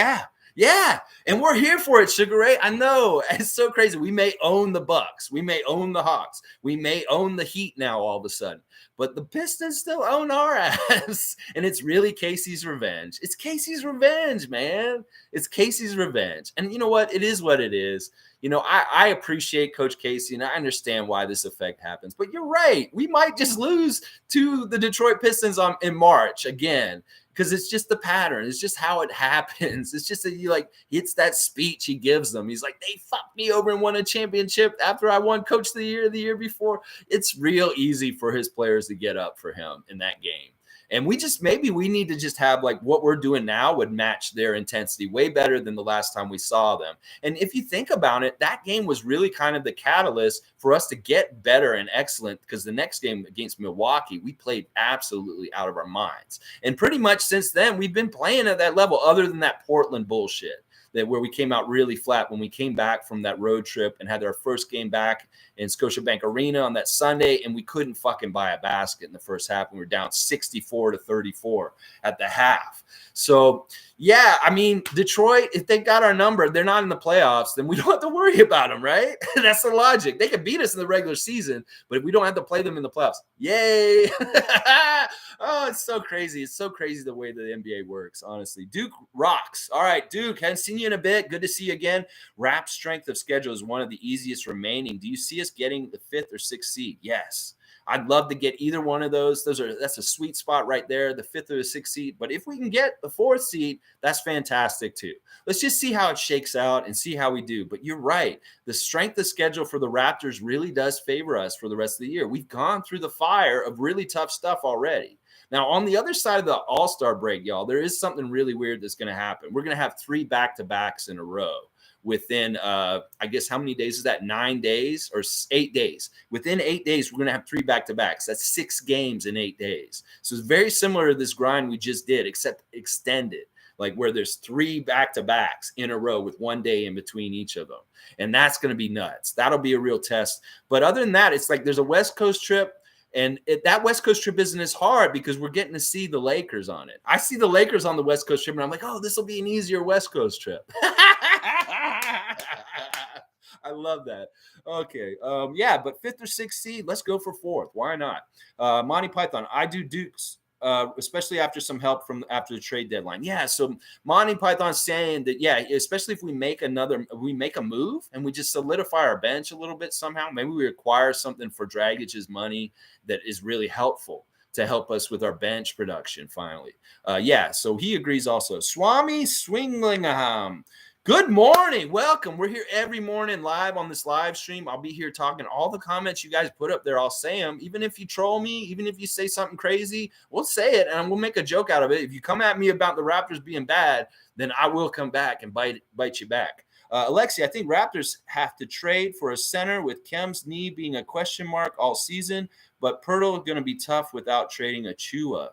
Speaker 1: Yeah, and we're here for it, Sugar Ray. I know. It's so crazy. We may own the Bucks. We may own the Hawks. We may own the Heat now all of a sudden. But the Pistons still own our ass. And it's really Casey's revenge. It's Casey's revenge, man. It's Casey's revenge. And you know what? It is what it is. You know, I appreciate Coach Casey, and I understand why this effect happens. But you're right. We might just lose to the Detroit Pistons in March again. Because it's just the pattern. It's just how it happens. It's just that it's that speech he gives them. He's like, they fucked me over and won a championship after I won Coach of the year before. It's real easy for his players to get up for him in that game. And maybe we need to just have what we're doing now would match their intensity way better than the last time we saw them. And if you think about it, that game was really kind of the catalyst for us to get better and excellent, because the next game against Milwaukee, we played absolutely out of our minds. And pretty much since then, we've been playing at that level other than that Portland bullshit. that where we came out really flat when we came back from that road trip and had our first game back in Scotiabank Arena on that Sunday, and we couldn't fucking buy a basket in the first half, and we were down 64-34 at the half. So yeah, I mean, Detroit, if they got our number, they're not in the playoffs, then we don't have to worry about them, right? That's the logic. They can beat us in the regular season, but if we don't have to play them in the playoffs, yay. Oh, it's so crazy. It's so crazy the way the NBA works, honestly. Duke rocks. All right, Duke, haven't seen you in a bit. Good to see you again. Rap's strength of schedule is one of the easiest remaining. Do you see us getting the 5th or 6th seed? Yes. I'd love to get either one of those. That's a sweet spot right there, the 5th or the 6th seed. But if we can get the 4th seed, that's fantastic too. Let's just see how it shakes out and see how we do. But you're right. The strength of schedule for the Raptors really does favor us for the rest of the year. We've gone through the fire of really tough stuff already. Now, on the other side of the All-Star break, y'all, there is something really weird that's going to happen. We're going to have 3 back-to-backs in a row within, I guess, how many days is that? 9 days or 8 days? Within 8 days, we're going to have 3 back-to-backs. That's 6 games in 8 days. So it's very similar to this grind we just did, except extended, like where there's 3 back-to-backs in a row with 1 day in between each of them. And that's going to be nuts. That'll be a real test. But other than that, it's like there's a West Coast trip. And that West Coast trip isn't as hard because we're getting to see the Lakers on it. I see the Lakers on the West Coast trip, and I'm like, oh, this will be an easier West Coast trip. I love that. Okay. Yeah, but 5th or 6th seed, let's go for 4th. Why not? Monty Python, I do Dukes. Especially after some help from after the trade deadline. Yeah, so Monty Python's saying that, yeah, especially if we make a move and we just solidify our bench a little bit somehow, maybe we acquire something for Dragic's money that is really helpful to help us with our bench production finally. Yeah, so he agrees also. Swami Swinglingaham. Good morning. Welcome. We're here every morning live on this live stream. I'll be here talking all the comments you guys put up there. I'll say them. Even if you troll me, even if you say something crazy, we'll say it and we'll make a joke out of it. If you come at me about the Raptors being bad, then I will come back and bite you back. Alexi, I think Raptors have to trade for a center with Kem's knee being a question mark all season, but Pirtle is going to be tough without trading Achua.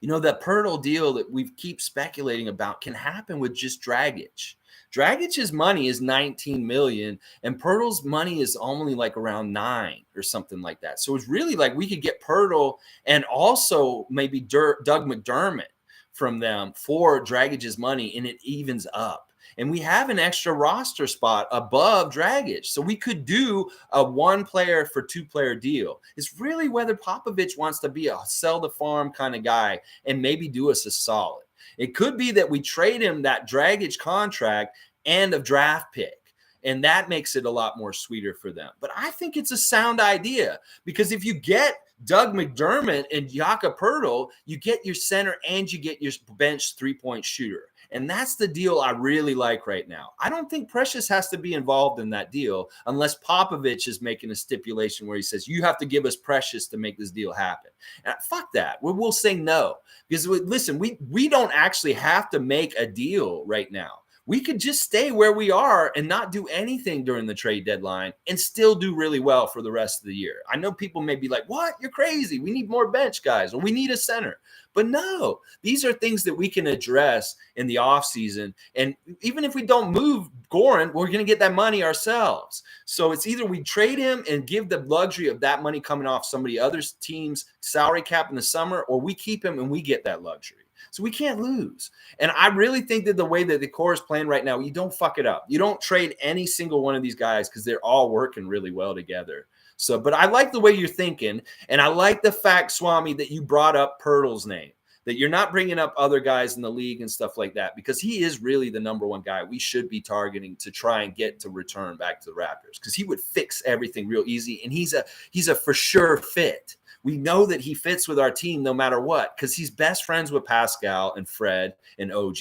Speaker 1: You know, that Pirtle deal that we keep speculating about can happen with just Dragic. Dragic's money is $19 million, and Pirtle's money is only like around $9 million or something like that. So it's really like we could get Pirtle and also maybe Doug McDermott from them for Dragic's money, and it evens up. And we have an extra roster spot above Dragic. So we could do a 1-player for 2-player deal. It's really whether Popovich wants to be a sell the farm kind of guy and maybe do us a solid. It could be that we trade him that Dragic contract and a draft pick. And that makes it a lot more sweeter for them. But I think it's a sound idea because if you get Doug McDermott and Jakob Poeltl, you get your center and you get your bench 3-point shooter. And that's the deal I really like right now. I don't think Precious has to be involved in that deal unless Popovich is making a stipulation where he says, you have to give us Precious to make this deal happen. And fuck that. We'll say no. Because listen, we don't actually have to make a deal right now. We could just stay where we are and not do anything during the trade deadline and still do really well for the rest of the year. I know people may be like, what? You're crazy. We need more bench guys or we need a center. But no, these are things that we can address in the offseason. And even if we don't move Goran, we're going to get that money ourselves. So it's either we trade him and give the luxury of that money coming off somebody other's team's salary cap in the summer, or we keep him and we get that luxury. So we can't lose. And I really think that the way that the core is playing right now, you don't fuck it up. You don't trade any single one of these guys because they're all working really well together. So, but I like the way you're thinking. And I like the fact, Swami, that you brought up Pirtle's name, that you're not bringing up other guys in the league and stuff like that, because he is really the number one guy we should be targeting to try and get to return back to the Raptors, because he would fix everything real easy. And he's a for sure fit. We know that he fits with our team no matter what, because he's best friends with Pascal and Fred and OG,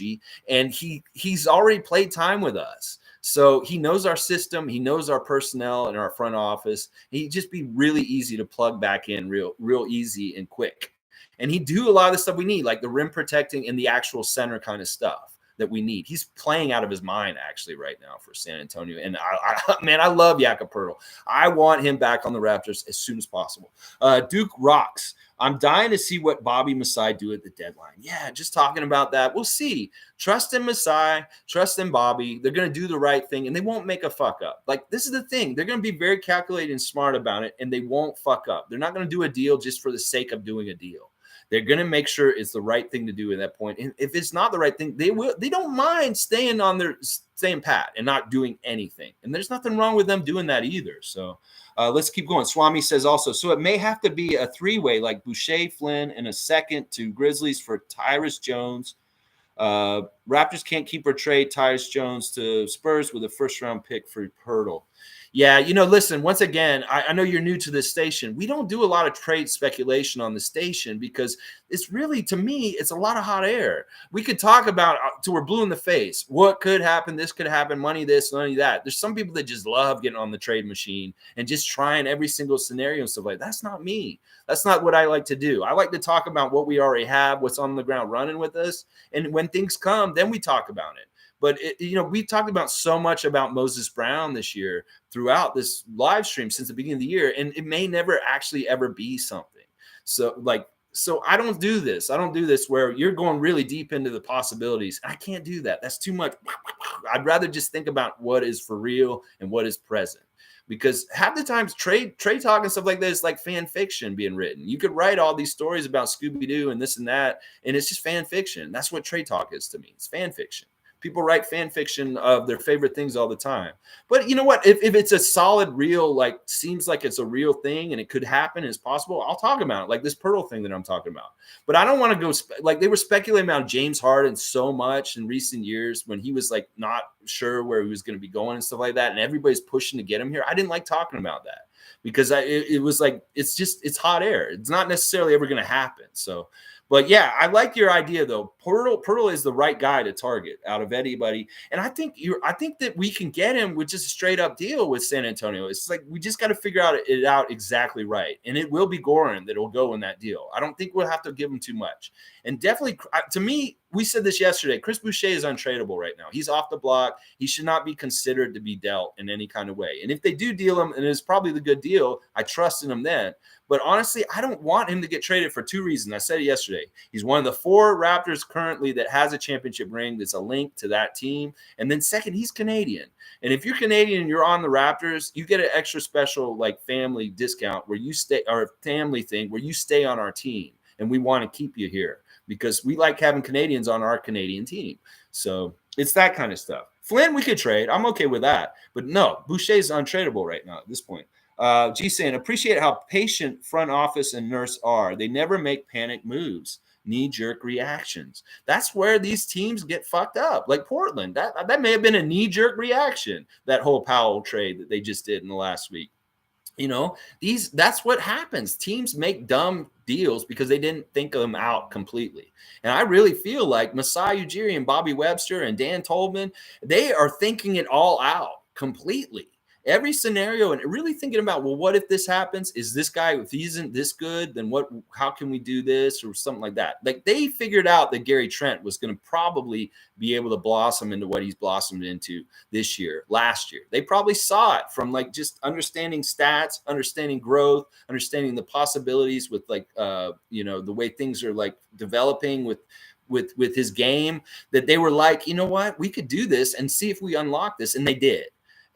Speaker 1: and he's already played time with us. So he knows our system. He knows our personnel and our front office. He'd just be really easy to plug back in real easy and quick. And he'd do a lot of the stuff we need, like the rim protecting and the actual center kind of stuff that we need. He's playing out of his mind actually right now for San Antonio. And man, I love Jakob Poeltl. I want him back on the Raptors as soon as possible. Duke rocks. I'm dying to see what Bobby Masai do at the deadline. Yeah, just talking about that. We'll see. Trust in Masai. Trust in Bobby. They're going to do the right thing, and they won't make a fuck up. Like, this is the thing. They're going to be very calculated and smart about it, and they won't fuck up. They're not going to do a deal just for the sake of doing a deal. They're going to make sure it's the right thing to do at that point. And if it's not the right thing, they don't mind staying pat and not doing anything. And there's nothing wrong with them doing that either. So let's keep going. Swami says also, so it may have to be a three-way like Boucher, Flynn, and a second to Grizzlies for Tyrus Jones. Raptors can't keep or trade Tyrus Jones to Spurs with a first-round pick for Poeltl. Yeah, listen, once again, I know you're new to this station. We don't do a lot of trade speculation on the station because it's really, to me, it's a lot of hot air. We could talk about till we're blue in the face. What could happen? This could happen. Money this, money that. There's some people that just love getting on the trade machine and just trying every single scenario and stuff like that. That's not me. That's not what I like to do. I like to talk about what we already have, what's on the ground running with us. And when things come, then we talk about it. But, we talked about so much about Moses Brown this year throughout this live stream since the beginning of the year, and it may never actually ever be something. So I don't do this. I don't do this where you're going really deep into the possibilities. I can't do that. That's too much. I'd rather just think about what is for real and what is present. Because half the times trade talk and stuff like that is like fan fiction being written. You could write all these stories about Scooby-Doo and this and that, and it's just fan fiction. That's what trade talk is to me. It's fan fiction. People write fan fiction of their favorite things all the time. But you know what? If it's a solid, real, like, seems like it's a real thing and it could happen, it's possible, I'll talk about it, like this Poeltl thing that I'm talking about. But I don't want to go like they were speculating about James Harden so much in recent years when he was like not sure where he was going to be going and stuff like that, and everybody's pushing to get him here. I didn't like talking about that because it was like it's hot air. It's not necessarily ever going to happen. So. But yeah, I like your idea though. Poeltl is the right guy to target out of anybody, and I think that we can get him with just a straight up deal with San Antonio. It's like we just got to figure it out exactly right, and it will be Goran that will go in that deal. I don't think we'll have to give him too much, and definitely to me, we said this yesterday. Chris Boucher is untradeable right now. He's off the block. He should not be considered to be dealt in any kind of way. And if they do deal him, and it's probably the good deal, I trust in him then. But honestly, I don't want him to get traded for two reasons. I said it yesterday. He's one of the 4 Raptors currently that has a championship ring that's a link to that team. And then second, he's Canadian. And if you're Canadian and you're on the Raptors, you get an extra special like family discount where you stay, or a family thing where you stay on our team. And we want to keep you here because we like having Canadians on our Canadian team. So it's that kind of stuff. Flynn, we could trade. I'm okay with that. But no, Boucher is untradeable right now at this point. G saying, appreciate how patient front office and nurse are. They never make panic moves, knee-jerk reactions. That's where these teams get fucked up. Like Portland, that may have been a knee-jerk reaction, that whole Powell trade that they just did in the last week. That's what happens. Teams make dumb deals because they didn't think them out completely. And I really feel like Masai Ujiri and Bobby Webster and Dan Tolman, they are thinking it all out completely. Every scenario, and really thinking about, well, what if this happens? Is this guy, if he isn't this good, then how can we do this or something like that? Like they figured out that Gary Trent was going to probably be able to blossom into what he's blossomed into last year. They probably saw it from like just understanding stats, understanding growth, understanding the possibilities with like, the way things are like developing with his game, that they were like, you know what, we could do this and see if we unlock this. And they did.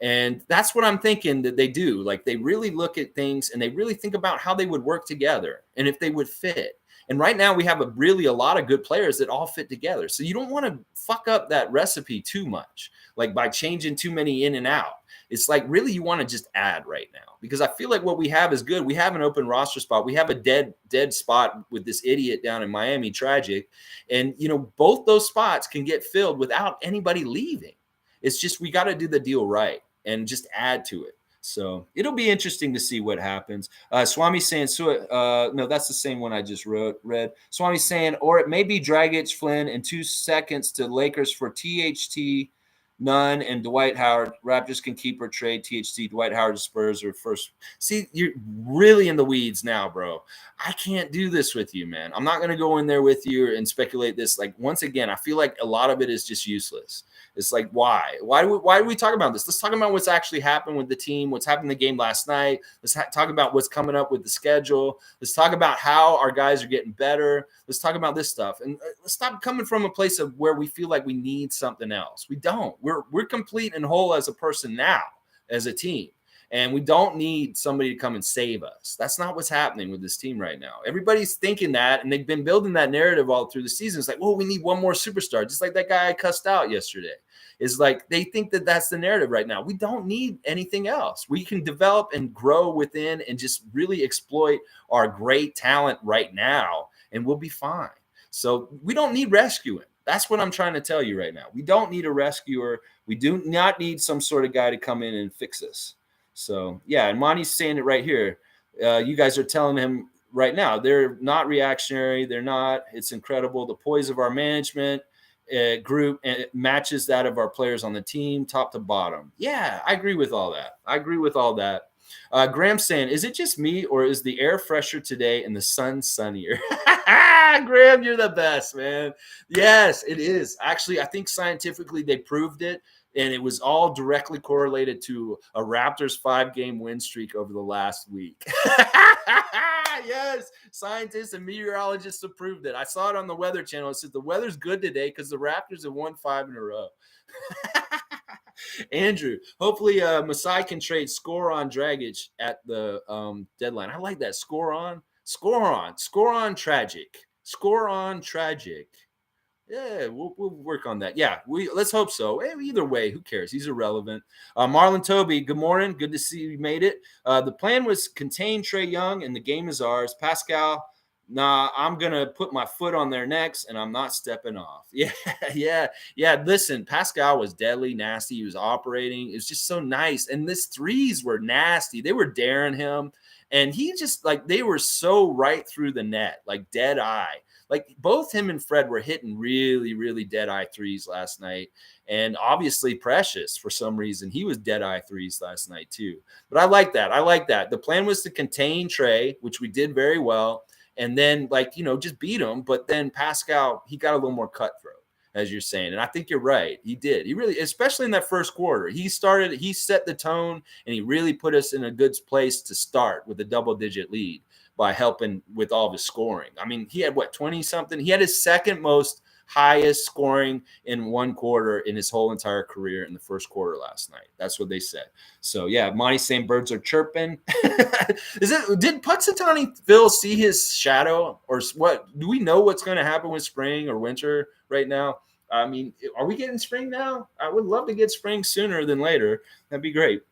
Speaker 1: And that's what I'm thinking that they do. Like they really look at things and they really think about how they would work together and if they would fit. And right now we have a lot of good players that all fit together. So you don't want to fuck up that recipe too much, like by changing too many in and out. It's like really you want to just add right now because I feel like what we have is good. We have an open roster spot. We have a dead spot with this idiot down in Miami, Tragic. And, both those spots can get filled without anybody leaving. It's just we got to do the deal right and just add to it. So it'll be interesting to see what happens. Swami saying, no, that's the same one I just read. Swami saying, or it may be Dragic, Flynn, and 2 seconds to Lakers for THT None. And Dwight Howard, Raptors can keep or trade THC. Dwight Howard to Spurs or first. See, you're really in the weeds now, bro. I can't do this with you, man. I'm not going to go in there with you and speculate this. Like, once again, I feel like a lot of it is just useless. It's like, why? Why do we talk about this? Let's talk about what's actually happened with the team, what's happened in the game last night. Let's talk about what's coming up with the schedule. Let's talk about how our guys are getting better. Let's talk about this stuff. And let's stop coming from a place of where we feel like we need something else. We don't. We're complete and whole as a person now, as a team. And we don't need somebody to come and save us. That's not what's happening with this team right now. Everybody's thinking that, and they've been building that narrative all through the season. It's like, well, we need one more superstar, just like that guy I cussed out yesterday. Is like they think that that's the narrative right now. We don't need anything else. We can develop and grow within and just really exploit our great talent right now, and we'll be fine. So we don't need rescuing. That's what I'm trying to tell you right now. We don't need a rescuer. We do not need some sort of guy to come in and fix us. So, yeah, and Monty's saying it right here. You guys are telling him right now, they're not reactionary. They're not. It's incredible. The poise of our management group matches that of our players on the team, top to bottom. Yeah, I agree with all that. Graham's saying, is it just me or is the air fresher today and the sun sunnier? Graham, you're the best, man. Yes, it is. Actually, I think scientifically they proved it. And it was all directly correlated to a Raptors 5-game win streak over the last week. Yes, scientists and meteorologists have proved it. I saw it on the Weather Channel. It said the weather's good today because the Raptors have won 5 in a row. Andrew, hopefully Masai can trade score on Dragic at the deadline. I like that. Score on tragic. Yeah, we'll work on that. Yeah, let's hope so. Either way, who cares? He's irrelevant. Marlon Toby, good morning. Good to see you made it. The plan was contain Trae Young, and the game is ours. Pascal, nah, I'm gonna put my foot on their necks, and I'm not stepping off. Yeah. Listen, Pascal was deadly nasty. He was operating. It was just so nice, and these threes were nasty. They were daring him, and he just they were so right through the net, like dead eye. Like both him and Fred were hitting really, really dead eye threes last night. And obviously Precious, for some reason, he was dead eye threes last night too. But I like that. The plan was to contain Trae, which we did very well. And then just beat him. But then Pascal, he got a little more cutthroat, as you're saying. And I think you're right. He did. He really, especially in that first quarter, he set the tone and he really put us in a good place to start with a double-digit lead by helping with all of his scoring. I mean, he had 20-something? He had his second most highest scoring in one quarter in his whole entire career in the first quarter last night. That's what they said. So, yeah, Monty's saying birds are chirping. Did Putsatani Phil see his shadow or what? Do we know what's going to happen with spring or winter right now? I mean, are we getting spring now? I would love to get spring sooner than later. That'd be great.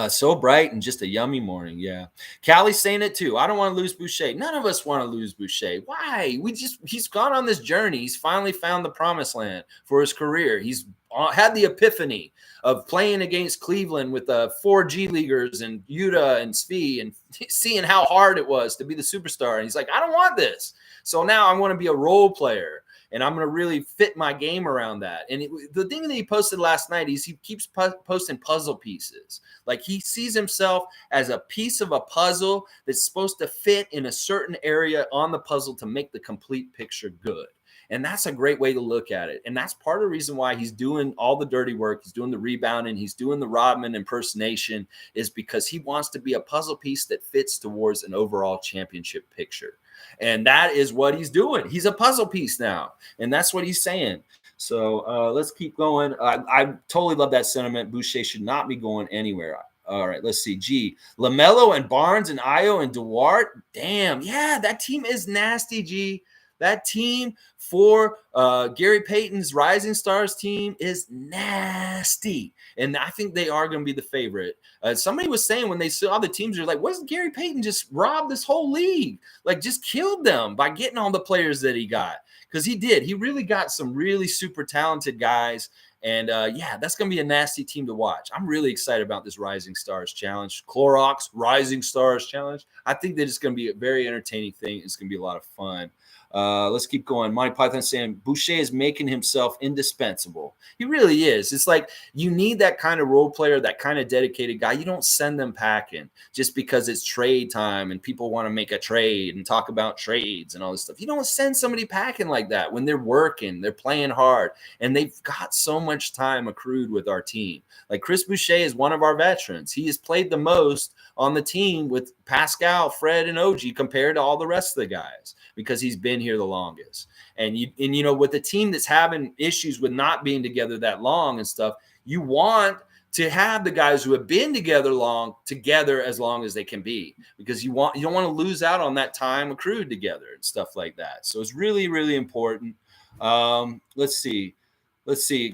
Speaker 1: So bright and just a yummy morning. Yeah. Callie's saying it too. I don't want to lose Boucher. None of us want to lose Boucher. Why? He's gone on this journey. He's finally found the promised land for his career. He's had the epiphany of playing against Cleveland with 4 G leaguers and Yuta and Svi and seeing how hard it was to be the superstar. And he's like, I don't want this. So now I want to be a role player. And I'm going to really fit my game around that. And the thing that he posted last night is he keeps posting puzzle pieces. Like he sees himself as a piece of a puzzle that's supposed to fit in a certain area on the puzzle to make the complete picture good. And that's a great way to look at it. And that's part of the reason why he's doing all the dirty work. He's doing the rebounding. He's doing the Rodman impersonation is because he wants to be a puzzle piece that fits towards an overall championship picture. And that is what he's doing. He's a puzzle piece now. And that's what he's saying. So let's keep going. I totally love that sentiment. Boucher should not be going anywhere. All right, let's see. G. LaMelo and Barnes and Io and Duarte. Damn. Yeah, that team is nasty, G. That team for Gary Payton's Rising Stars team is nasty. And I think they are going to be the favorite. Somebody was saying when they saw the teams, they're like, what does Gary Payton just rob this whole league? Like just killed them by getting all the players that he got. Because he did. He really got some really super talented guys. And, that's going to be a nasty team to watch. I'm really excited about this Rising Stars Challenge. Clorox Rising Stars Challenge. I think that it's going to be a very entertaining thing. It's going to be a lot of fun. Let's keep going. Monty Python saying Boucher is making himself indispensable. He really is. It's like you need that kind of role player, that kind of dedicated guy. You don't send them packing just because it's trade time and people want to make a trade and talk about trades and all this stuff. You don't send somebody packing like that when they're working, they're playing hard, and they've got so much time accrued with our team. Like Chris Boucher is one of our veterans. He has played the most on the team with Pascal, Fred, and OG compared to all the rest of the guys because he's been here the longest. And you know, with a team that's having issues with not being together that long and stuff, you want to have the guys who have been together as long as they can be, because you don't want to lose out on that time accrued together and stuff like that. So it's really, really important. Let's see.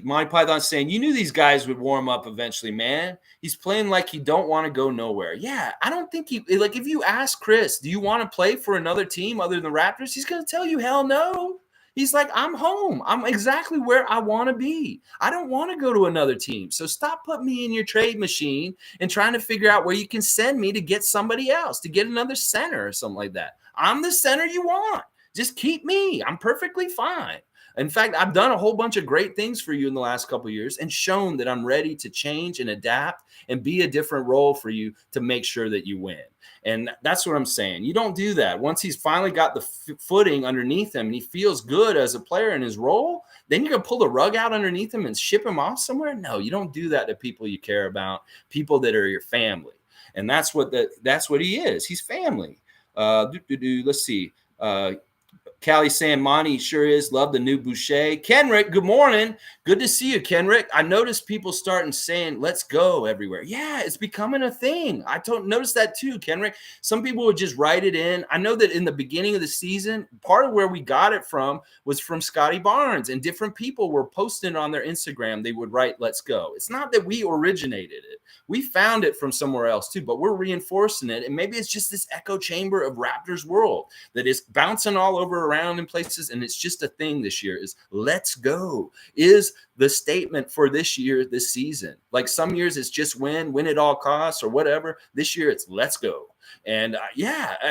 Speaker 1: Monty Python's saying, you knew these guys would warm up eventually, man. He's playing like he don't want to go nowhere. Yeah, I don't think like if you ask Chris, do you want to play for another team other than the Raptors? He's going to tell you, hell no. He's like, I'm home. I'm exactly where I want to be. I don't want to go to another team. So stop putting me in your trade machine and trying to figure out where you can send me to get somebody else, to get another center or something like that. I'm the center you want. Just keep me. I'm perfectly fine. In fact, I've done a whole bunch of great things for you in the last couple of years and shown that I'm ready to change and adapt and be a different role for you to make sure that you win. And that's what I'm saying. You don't do that. Once he's finally got the footing underneath him and he feels good as a player in his role, then you're going to pull the rug out underneath him and ship him off somewhere? No, you don't do that to people you care about, people that are your family. And that's what he is. He's family. Let's see. Callie saying, Monty sure is. Love the new Boucher. Kenrick, good morning. Good to see you, Kenrick. I noticed people starting saying, let's go everywhere. Yeah, it's becoming a thing. I don't notice that too, Kenrick. Some people would just write it in. I know that in the beginning of the season, part of where we got it from was from Scotty Barnes, and different people were posting on their Instagram. They would write, let's go. It's not that we originated it. We found it from somewhere else too, but we're reinforcing it. And maybe it's just this echo chamber of Raptors world that is bouncing all over around in places. And it's just a thing this year is let's go is the statement for this year, this season. Like some years it's just win at all costs or whatever. This year it's let's go. And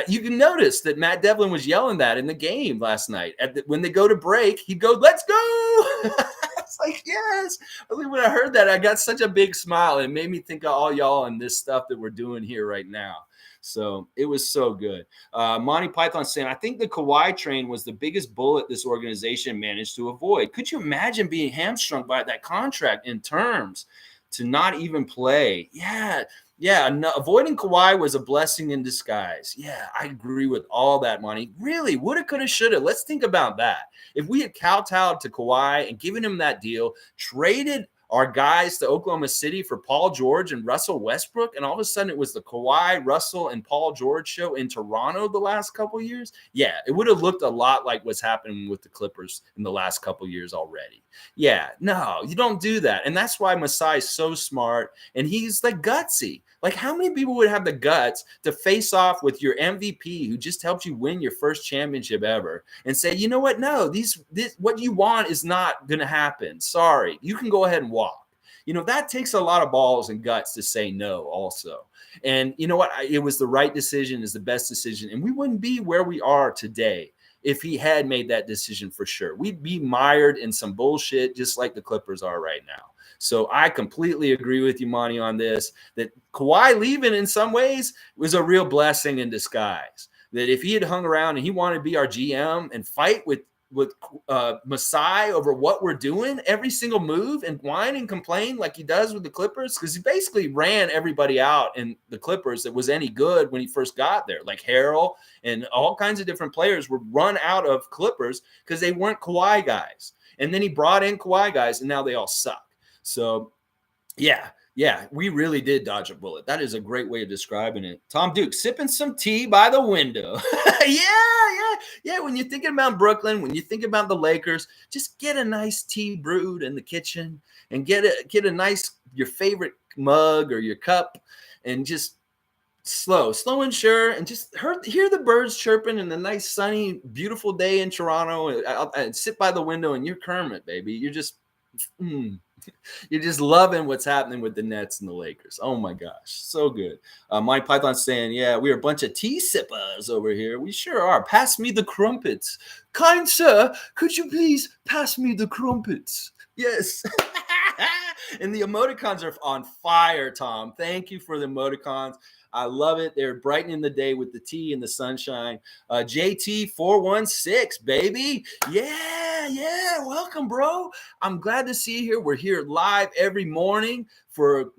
Speaker 1: you can notice that Matt Devlin was yelling that in the game last night. When they go to break, he'd go, let's go. It's like, yes. I mean, when I heard that, I got such a big smile. It made me think of all y'all and this stuff that we're doing here right now. So it was so good. Monty Python saying, I think the Kawhi train was the biggest bullet this organization managed to avoid. Could you imagine being hamstrung by that contract in terms to not even play? Yeah, no, avoiding Kawhi was a blessing in disguise. Yeah, I agree with all that, Monty. Really, woulda, coulda, shoulda. Let's think about that. If we had kowtowed to Kawhi and given him that deal, traded our guys to Oklahoma City for Paul George and Russell Westbrook, and all of a sudden it was the Kawhi, Russell, and Paul George show in Toronto the last couple of years, yeah, it would have looked a lot like what's happening with the Clippers in the last couple of years already. Yeah, no, you don't do that. And that's why Masai is so smart, and he's like gutsy. Like, how many people would have the guts to face off with your MVP who just helped you win your first championship ever and say, you know what? No, this what you want is not going to happen. Sorry. You can go ahead and walk. You know, that takes a lot of balls and guts to say no also. And you know what? It was the right decision, is the best decision. And we wouldn't be where we are today if he had made that decision for sure. We'd be mired in some bullshit just like the Clippers are right now. So I completely agree with you, Monty, on this, that Kawhi leaving in some ways was a real blessing in disguise. That if he had hung around and he wanted to be our GM and fight with Masai over what we're doing, every single move, and whine and complain like he does with the Clippers, because he basically ran everybody out in the Clippers that was any good when he first got there. Like Harrell and all kinds of different players were run out of Clippers because they weren't Kawhi guys. And then he brought in Kawhi guys, and now they all suck. So, yeah, we really did dodge a bullet. That is a great way of describing it. Tom Duke, sipping some tea by the window. Yeah. When you're thinking about Brooklyn, when you think about the Lakers, just get a nice tea brewed in the kitchen and get a nice, your favorite mug or your cup, and just slow and sure, and just hear the birds chirping in the nice, sunny, beautiful day in Toronto, and sit by the window, and you're Kermit, baby. You're just You're just loving what's happening with the Nets and the Lakers. Oh my gosh, so good. Mike Python's saying, yeah, we're a bunch of tea sippers over here. We sure are. Pass me the crumpets. Kind sir, could you please pass me the crumpets? Yes. And the emoticons are on fire, Tom. Thank you for the emoticons. I love it. They're brightening the day with the tea and the sunshine. JT416, baby. Yeah. Welcome, bro. I'm glad to see you here. We're here live every morning for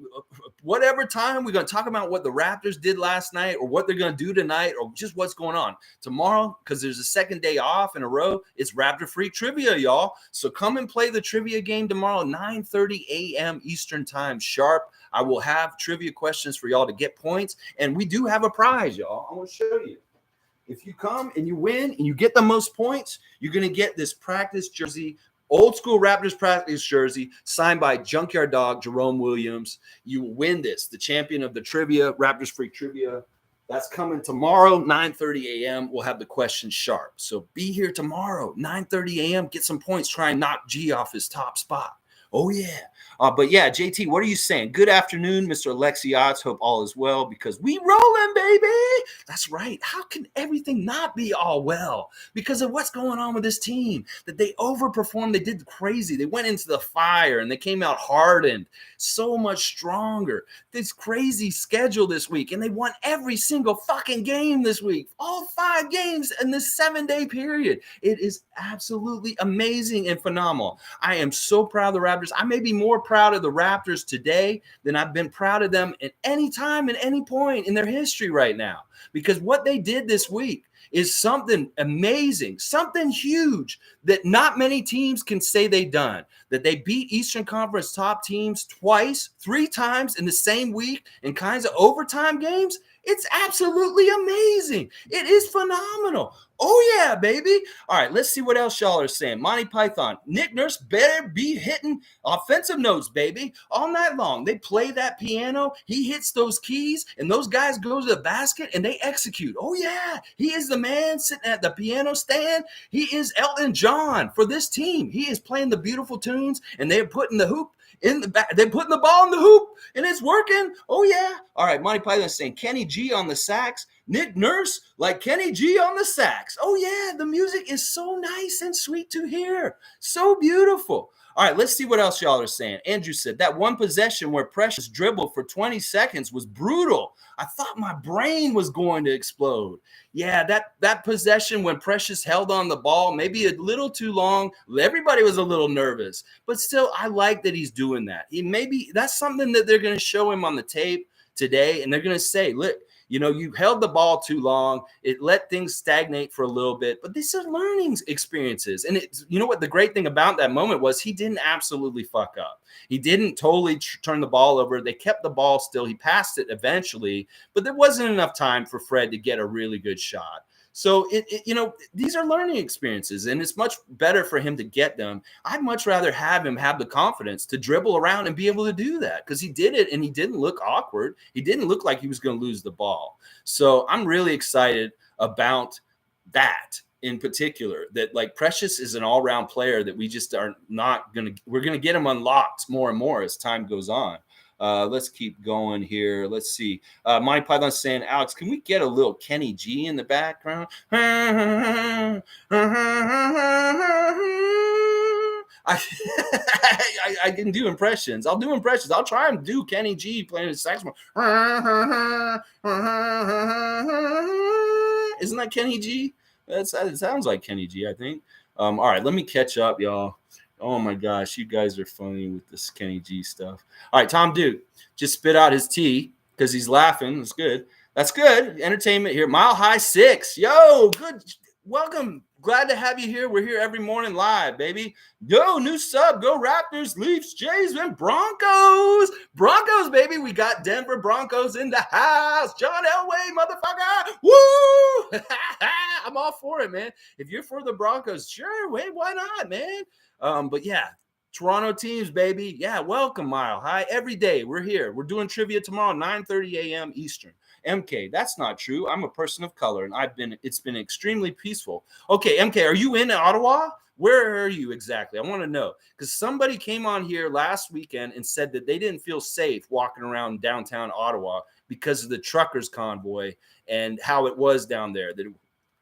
Speaker 1: whatever time. We're going to talk about what the Raptors did last night or what they're going to do tonight or just what's going on. Tomorrow, because there's a second day off in a row, it's Raptor Freak Trivia, y'all. So come and play the trivia game tomorrow, 9:30 a.m. Eastern Time sharp. I will have trivia questions for y'all to get points. And we do have a prize, y'all. I want to show you. If you come and you win and you get the most points, you're going to get this practice jersey, old school Raptors practice jersey signed by Junkyard Dog Jerome Williams. You will win this, the champion of the trivia, Raptors Freak Trivia. That's coming tomorrow, 9:30 a.m. We'll have the questions sharp. So be here tomorrow, 9:30 a.m. Get some points. Try and knock G off his top spot. Oh, yeah. But yeah, JT, what are you saying? Good afternoon, Mr. Alexios. Hope all is well because we rolling, baby. That's right. How can everything not be all well? Because of what's going on with this team, that they overperformed. They did crazy. They went into the fire and they came out hardened, so much stronger. This crazy schedule this week, and they won every single fucking game this week. All 5 games in this 7-day period. It is absolutely amazing and phenomenal. I am so proud of the Raptors. I may be more proud of the Raptors today than I've been proud of them at any time, at any point in their history right now. Because what they did this week is something amazing, something huge that not many teams can say they've done. That they beat Eastern Conference top teams twice, 3 times in the same week in kinds of overtime games. It's absolutely amazing. It is phenomenal. Oh, yeah, baby. All right, let's see what else y'all are saying. Monty Python, Nick Nurse better be hitting offensive notes, baby, all night long. They play that piano. He hits those keys, and those guys go to the basket, and they execute. Oh, yeah. He is the man sitting at the piano stand. He is Elton John for this team. He is playing the beautiful tunes, and they're putting the hoop in the back. They're putting the ball in the hoop, and it's working. Oh, yeah. All right, Monty Python is saying Kenny G on the sax. Nick Nurse like Kenny G on the sax. Oh, yeah, the music is so nice and sweet to hear. So beautiful. All right, let's see what else y'all are saying. Andrew said that one possession where Precious dribbled for 20 seconds was brutal. I thought my brain was going to explode. Yeah, that possession when Precious held on the ball, maybe a little too long. Everybody was a little nervous, but still, I like that he's doing that. That's something that they're going to show him on the tape today, and they're going to say, look, you held the ball too long. It let things stagnate for a little bit, but these are learning experiences. And you know what? The great thing about that moment was he didn't absolutely fuck up. He didn't totally turn the ball over. They kept the ball still. He passed it eventually, but there wasn't enough time for Fred to get a really good shot. So these are learning experiences, and it's much better for him to get them. I'd much rather have him have the confidence to dribble around and be able to do that, because he did it and he didn't look awkward. He didn't look like he was going to lose the ball. So I'm really excited about that in particular, that like Precious is an all-around player that we just are not going to – we're going to get him unlocked more and more as time goes on. Let's keep going here. Let's see. Monty Python's saying, Alex, can we get a little Kenny G in the background? I can do impressions. I'll do impressions. I'll try and do Kenny G playing his saxophone. Isn't that Kenny G? It sounds like Kenny G, I think. All right, let me catch up, y'all. Oh, my gosh, you guys are funny with this Kenny G stuff. All right, Tom Duke just spit out his tea because he's laughing. That's good. That's good. Entertainment here. Mile High 6. Yo, good. Welcome. Glad to have you here. We're here every morning live, baby. Yo, new sub. Go Raptors, Leafs, Jays, and Broncos. Broncos, baby. We got Denver Broncos in the house. John Elway, motherfucker. Woo! I'm all for it, man. If you're for the Broncos, sure. Wait, why not, man? But yeah, Toronto teams, baby. Yeah, welcome, Mile High. Every day we're here. We're doing trivia tomorrow, 9:30 a.m. Eastern. MK, that's not true. I'm a person of color, and it's been extremely peaceful. Okay, MK, are you in Ottawa? Where are you exactly? I want to know, because somebody came on here last weekend and said that they didn't feel safe walking around downtown Ottawa because of the truckers convoy and how it was down there. That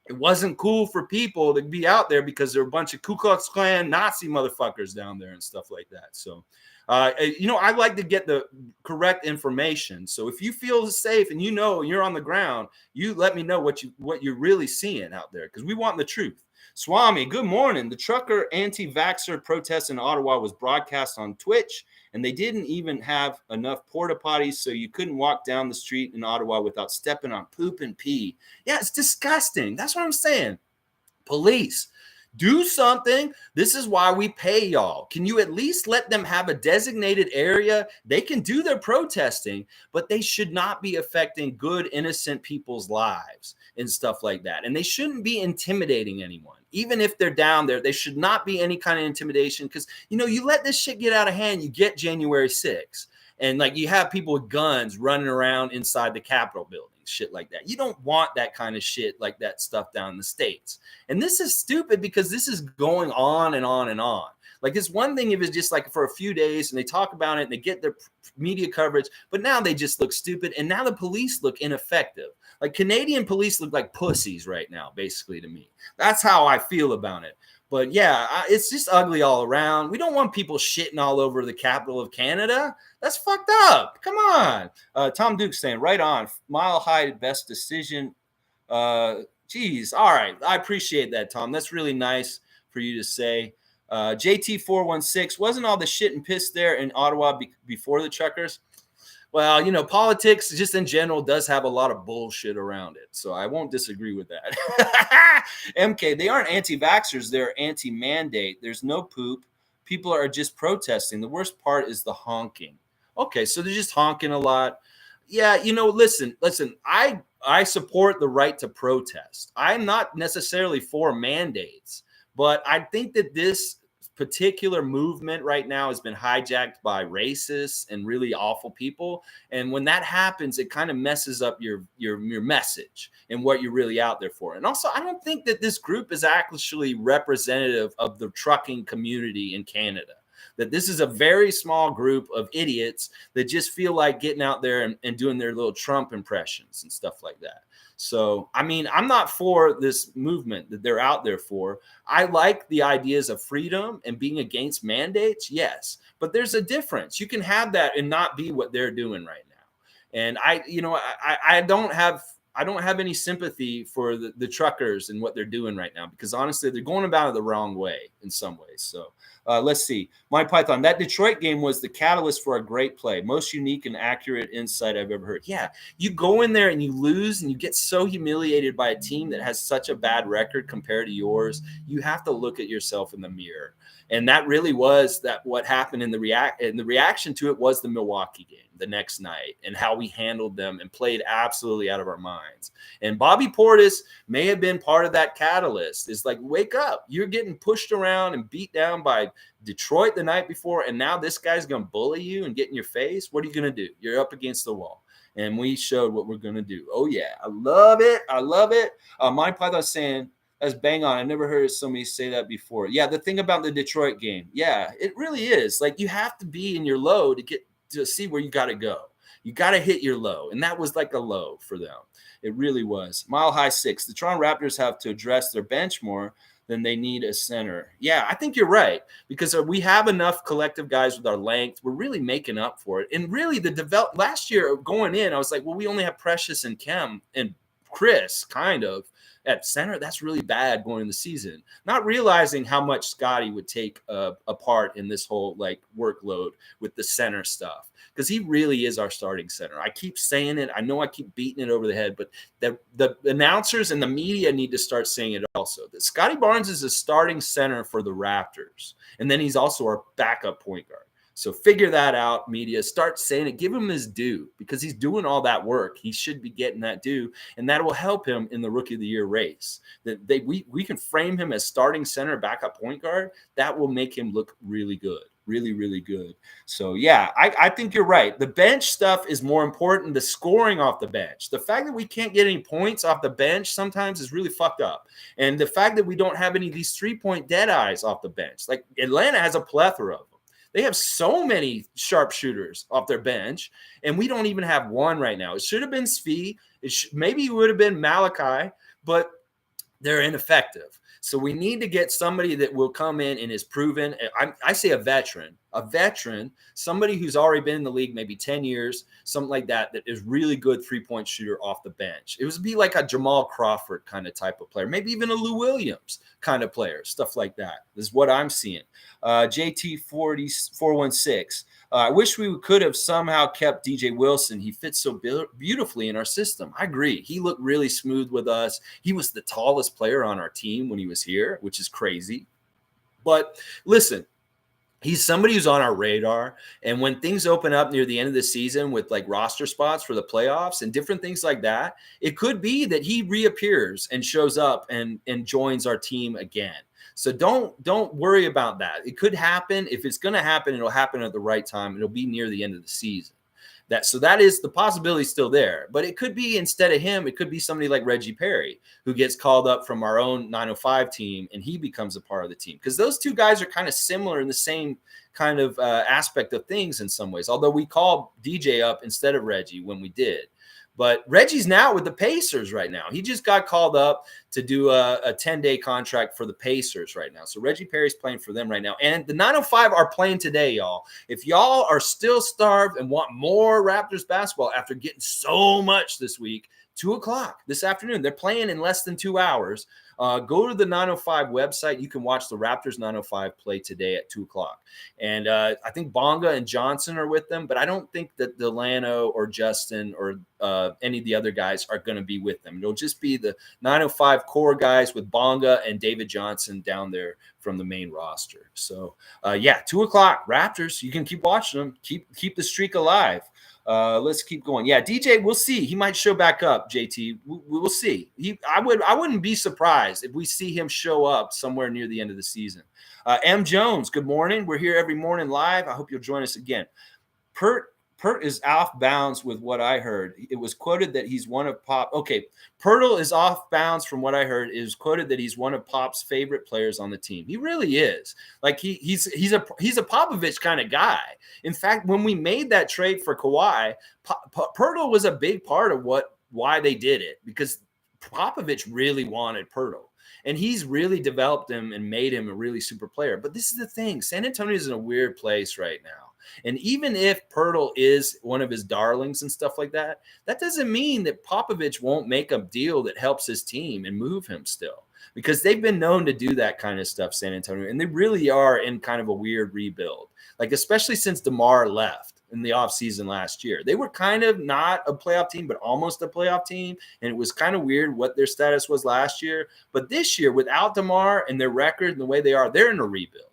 Speaker 1: it wasn't cool for people to be out there because there were a bunch of Ku Klux Klan Nazi motherfuckers down there and stuff like that. So, I like to get the correct information. So if you feel safe and you're on the ground, you let me know what you're really seeing out there, because we want the truth. Swami, good morning. The trucker anti-vaxxer protest in Ottawa was broadcast on Twitch, and they didn't even have enough porta potties, so you couldn't walk down the street in Ottawa without stepping on poop and pee. Yeah, it's disgusting. That's what I'm saying. Police, do something. This is why we pay y'all. Can you at least let them have a designated area? They can do their protesting, but they should not be affecting good, innocent people's lives and stuff like that. And they shouldn't be intimidating anyone. Even if they're down there, there should not be any kind of intimidation, because, you let this shit get out of hand, you get January 6th. And like, you have people with guns running around inside the Capitol building, shit like that. You don't want that kind of shit, like that stuff down in the States. And this is stupid because this is going on and on and on. Like, it's one thing if it's just like for a few days and they talk about it and they get their media coverage, but now they just look stupid. And now the police look ineffective. Like, Canadian police look like pussies right now, basically, to me. That's how I feel about it. But yeah, it's just ugly all around. We don't want people shitting all over the capital of Canada. That's fucked up. Come on. Tom Duke saying, right on. Mile High, best decision. Geez. All right. I appreciate that, Tom. That's really nice for you to say. JT416, wasn't all the shit and piss there in Ottawa before the truckers? Well, politics just in general does have a lot of bullshit around it. So I won't disagree with that. MK, they aren't anti-vaxxers. They're anti-mandate. There's no poop. People are just protesting. The worst part is the honking. Okay, so they're just honking a lot. Yeah, listen. I support the right to protest. I'm not necessarily for mandates, but I think that this particular movement right now has been hijacked by racists and really awful people, and when that happens, it kind of messes up your message and what you're really out there for. And also, I don't think that this group is actually representative of the trucking community in Canada. That this is a very small group of idiots that just feel like getting out there and doing their little Trump impressions and stuff like that. So, I mean, I'm not for this movement that they're out there for. I like the ideas of freedom and being against mandates, yes, but there's a difference. You can have that and not be what they're doing right now. And I don't have any sympathy for the truckers and what they're doing right now, because honestly, they're going about it the wrong way in some ways. So let's see. My Python, that Detroit game was the catalyst for a great play. Most unique and accurate insight I've ever heard. Yeah, you go in there and you lose and you get so humiliated by a team that has such a bad record compared to yours. You have to look at yourself in the mirror. And that really was what happened in the reaction to it was the Milwaukee game the next night, and how we handled them and played absolutely out of our minds. And Bobby Portis may have been part of that catalyst. It's like, wake up. You're getting pushed around and beat down by Detroit the night before, and now this guy's going to bully you and get in your face. What are you going to do? You're up against the wall. And we showed what we're going to do. Oh, yeah. I love it. I love it. Monty Python saying, that's bang on. I never heard somebody say that before. Yeah, the thing about the Detroit game. Yeah, it really is. Like, you have to be in your low to see where you got to go. You got to hit your low. And that was like a low for them. It really was. Mile High 6. The Toronto Raptors have to address their bench more than they need a center. Yeah, I think you're right, because we have enough collective guys with our length. We're really making up for it. And really, last year going in, I was like, well, we only have Precious and Kem and Chris kind of at center. That's really bad going into the season. Not realizing how much Scotty would take a part in this whole workload with the center stuff, because he really is our starting center. I keep saying it. I know I keep beating it over the head, but the announcers and the media need to start saying it also. That Scotty Barnes is a starting center for the Raptors, and then he's also our backup point guard. So figure that out, media. Start saying it. Give him his due, because he's doing all that work. He should be getting that due, and that will help him in the Rookie of the Year race. We can frame him as starting center, backup point guard. That will make him look really good really, really good. So yeah, I think you're right. The bench stuff is more important. The scoring off the bench, the fact that we can't get any points off the bench sometimes is really fucked up. And the fact that we don't have any of these 3-point dead eyes off the bench, like Atlanta has a plethora of them. They have so many sharpshooters off their bench, and we don't even have one right now. It should have been Svi. Maybe it would have been Malachi, but they're ineffective. So we need to get somebody that will come in and is proven. I say a veteran, somebody who's already been in the league maybe 10 years, something like that, that is really good 3-point shooter off the bench. It would be like a Jamal Crawford kind of type of player, maybe even a Lou Williams kind of player, stuff like that. This is what I'm seeing. JT40416. I wish we could have somehow kept DJ Wilson. He fits so beautifully in our system. I agree. He looked really smooth with us. He was the tallest player on our team when he was here, which is crazy. But listen, he's somebody who's on our radar. And when things open up near the end of the season with like roster spots for the playoffs and different things like that, it could be that he reappears and shows up and joins our team again. So don't worry about that. It could happen. If it's going to happen, it'll happen at the right time. It'll be near the end of the season. That is the possibility still there. But it could be instead of him, it could be somebody like Reggie Perry who gets called up from our own 905 team and he becomes a part of the team. Because those two guys are kind of similar in the same kind of aspect of things in some ways. Although we called DJ up instead of Reggie when we did. But Reggie's now with the Pacers right now. He just got called up to do a 10-day contract for the Pacers right now. So Reggie Perry's playing for them right now. And the 905 are playing today, y'all. If y'all are still starved and want more Raptors basketball after getting so much this week, 2 o'clock this afternoon. They're playing in less than 2 hours. Go to the 905 website. You can watch the Raptors 905 play today at 2 o'clock. And I think Bonga and Johnson are with them, but I don't think that Delano or Justin or any of the other guys are going to be with them. It'll just be the 905 core guys with Bonga and David Johnson down there from the main roster. So, 2 o'clock Raptors. You can keep watching them. Keep the streak alive. Let's keep going. Yeah, DJ, we'll see. He might show back up, JT. We'll see. I wouldn't be surprised if we see him show up somewhere near the end of the season. M. Jones, good morning. We're here every morning live. I hope you'll join us again. Pert is off bounds with what I heard. It was quoted that he's one of Pop. Okay, Pirtle is off bounds from what I heard. It was quoted that he's one of Pop's favorite players on the team. He really is. Like he's a Popovich kind of guy. In fact, when we made that trade for Kawhi, Pirtle was a big part of why they did it, because Popovich really wanted Pirtle. And he's really developed him and made him a really super player. But this is the thing. San Antonio is in a weird place right now. And even if Pirtle is one of his darlings and stuff like that, that doesn't mean that Popovich won't make a deal that helps his team and move him still. Because they've been known to do that kind of stuff, San Antonio. And they really are in kind of a weird rebuild. Like, especially since DeMar left in the offseason last year. They were kind of not a playoff team, but almost a playoff team. And it was kind of weird what their status was last year. But this year, without DeMar and their record and the way they are, they're in a rebuild.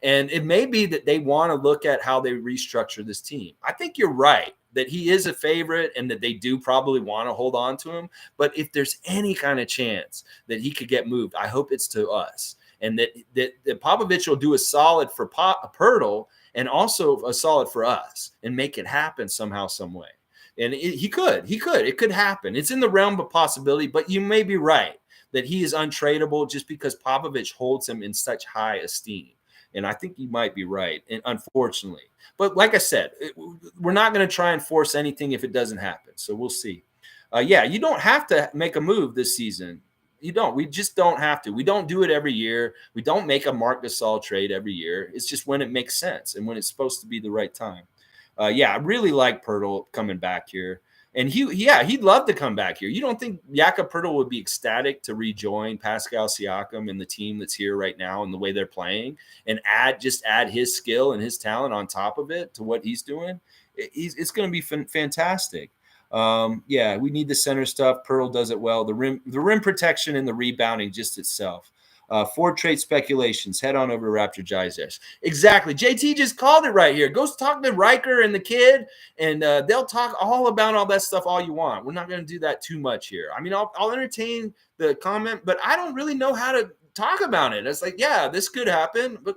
Speaker 1: And it may be that they want to look at how they restructure this team. I think you're right that he is a favorite and that they do probably want to hold on to him. But if there's any kind of chance that he could get moved, I hope it's to us. And that Popovich will do a solid for Pirtle and also a solid for us and make it happen somehow, some way. And it could happen. It's in the realm of possibility, but you may be right that he is untradeable just because Popovich holds him in such high esteem. And I think you might be right, and unfortunately. But like I said, we're not going to try and force anything if it doesn't happen. So we'll see. You don't have to make a move this season. You don't. We just don't have to. We don't do it every year. We don't make a Marc Gasol trade every year. It's just when it makes sense and when it's supposed to be the right time. I really like Pirtle coming back here. And he'd love to come back here. You don't think Jakob Pirtle would be ecstatic to rejoin Pascal Siakam and the team that's here right now and the way they're playing and add his skill and his talent on top of it to what he's doing? It's going to be fantastic. We need the center stuff. Pirtle does it well. The rim protection and the rebounding just itself. 4 trade speculations. Head on over to Raptor Digest. Exactly. JT just called it right here. Go talk to Riker and the kid, and they'll talk all about all that stuff all you want. We're not going to do that too much here. I mean, I'll entertain the comment, but I don't really know how to talk about it. It's like, yeah, this could happen, but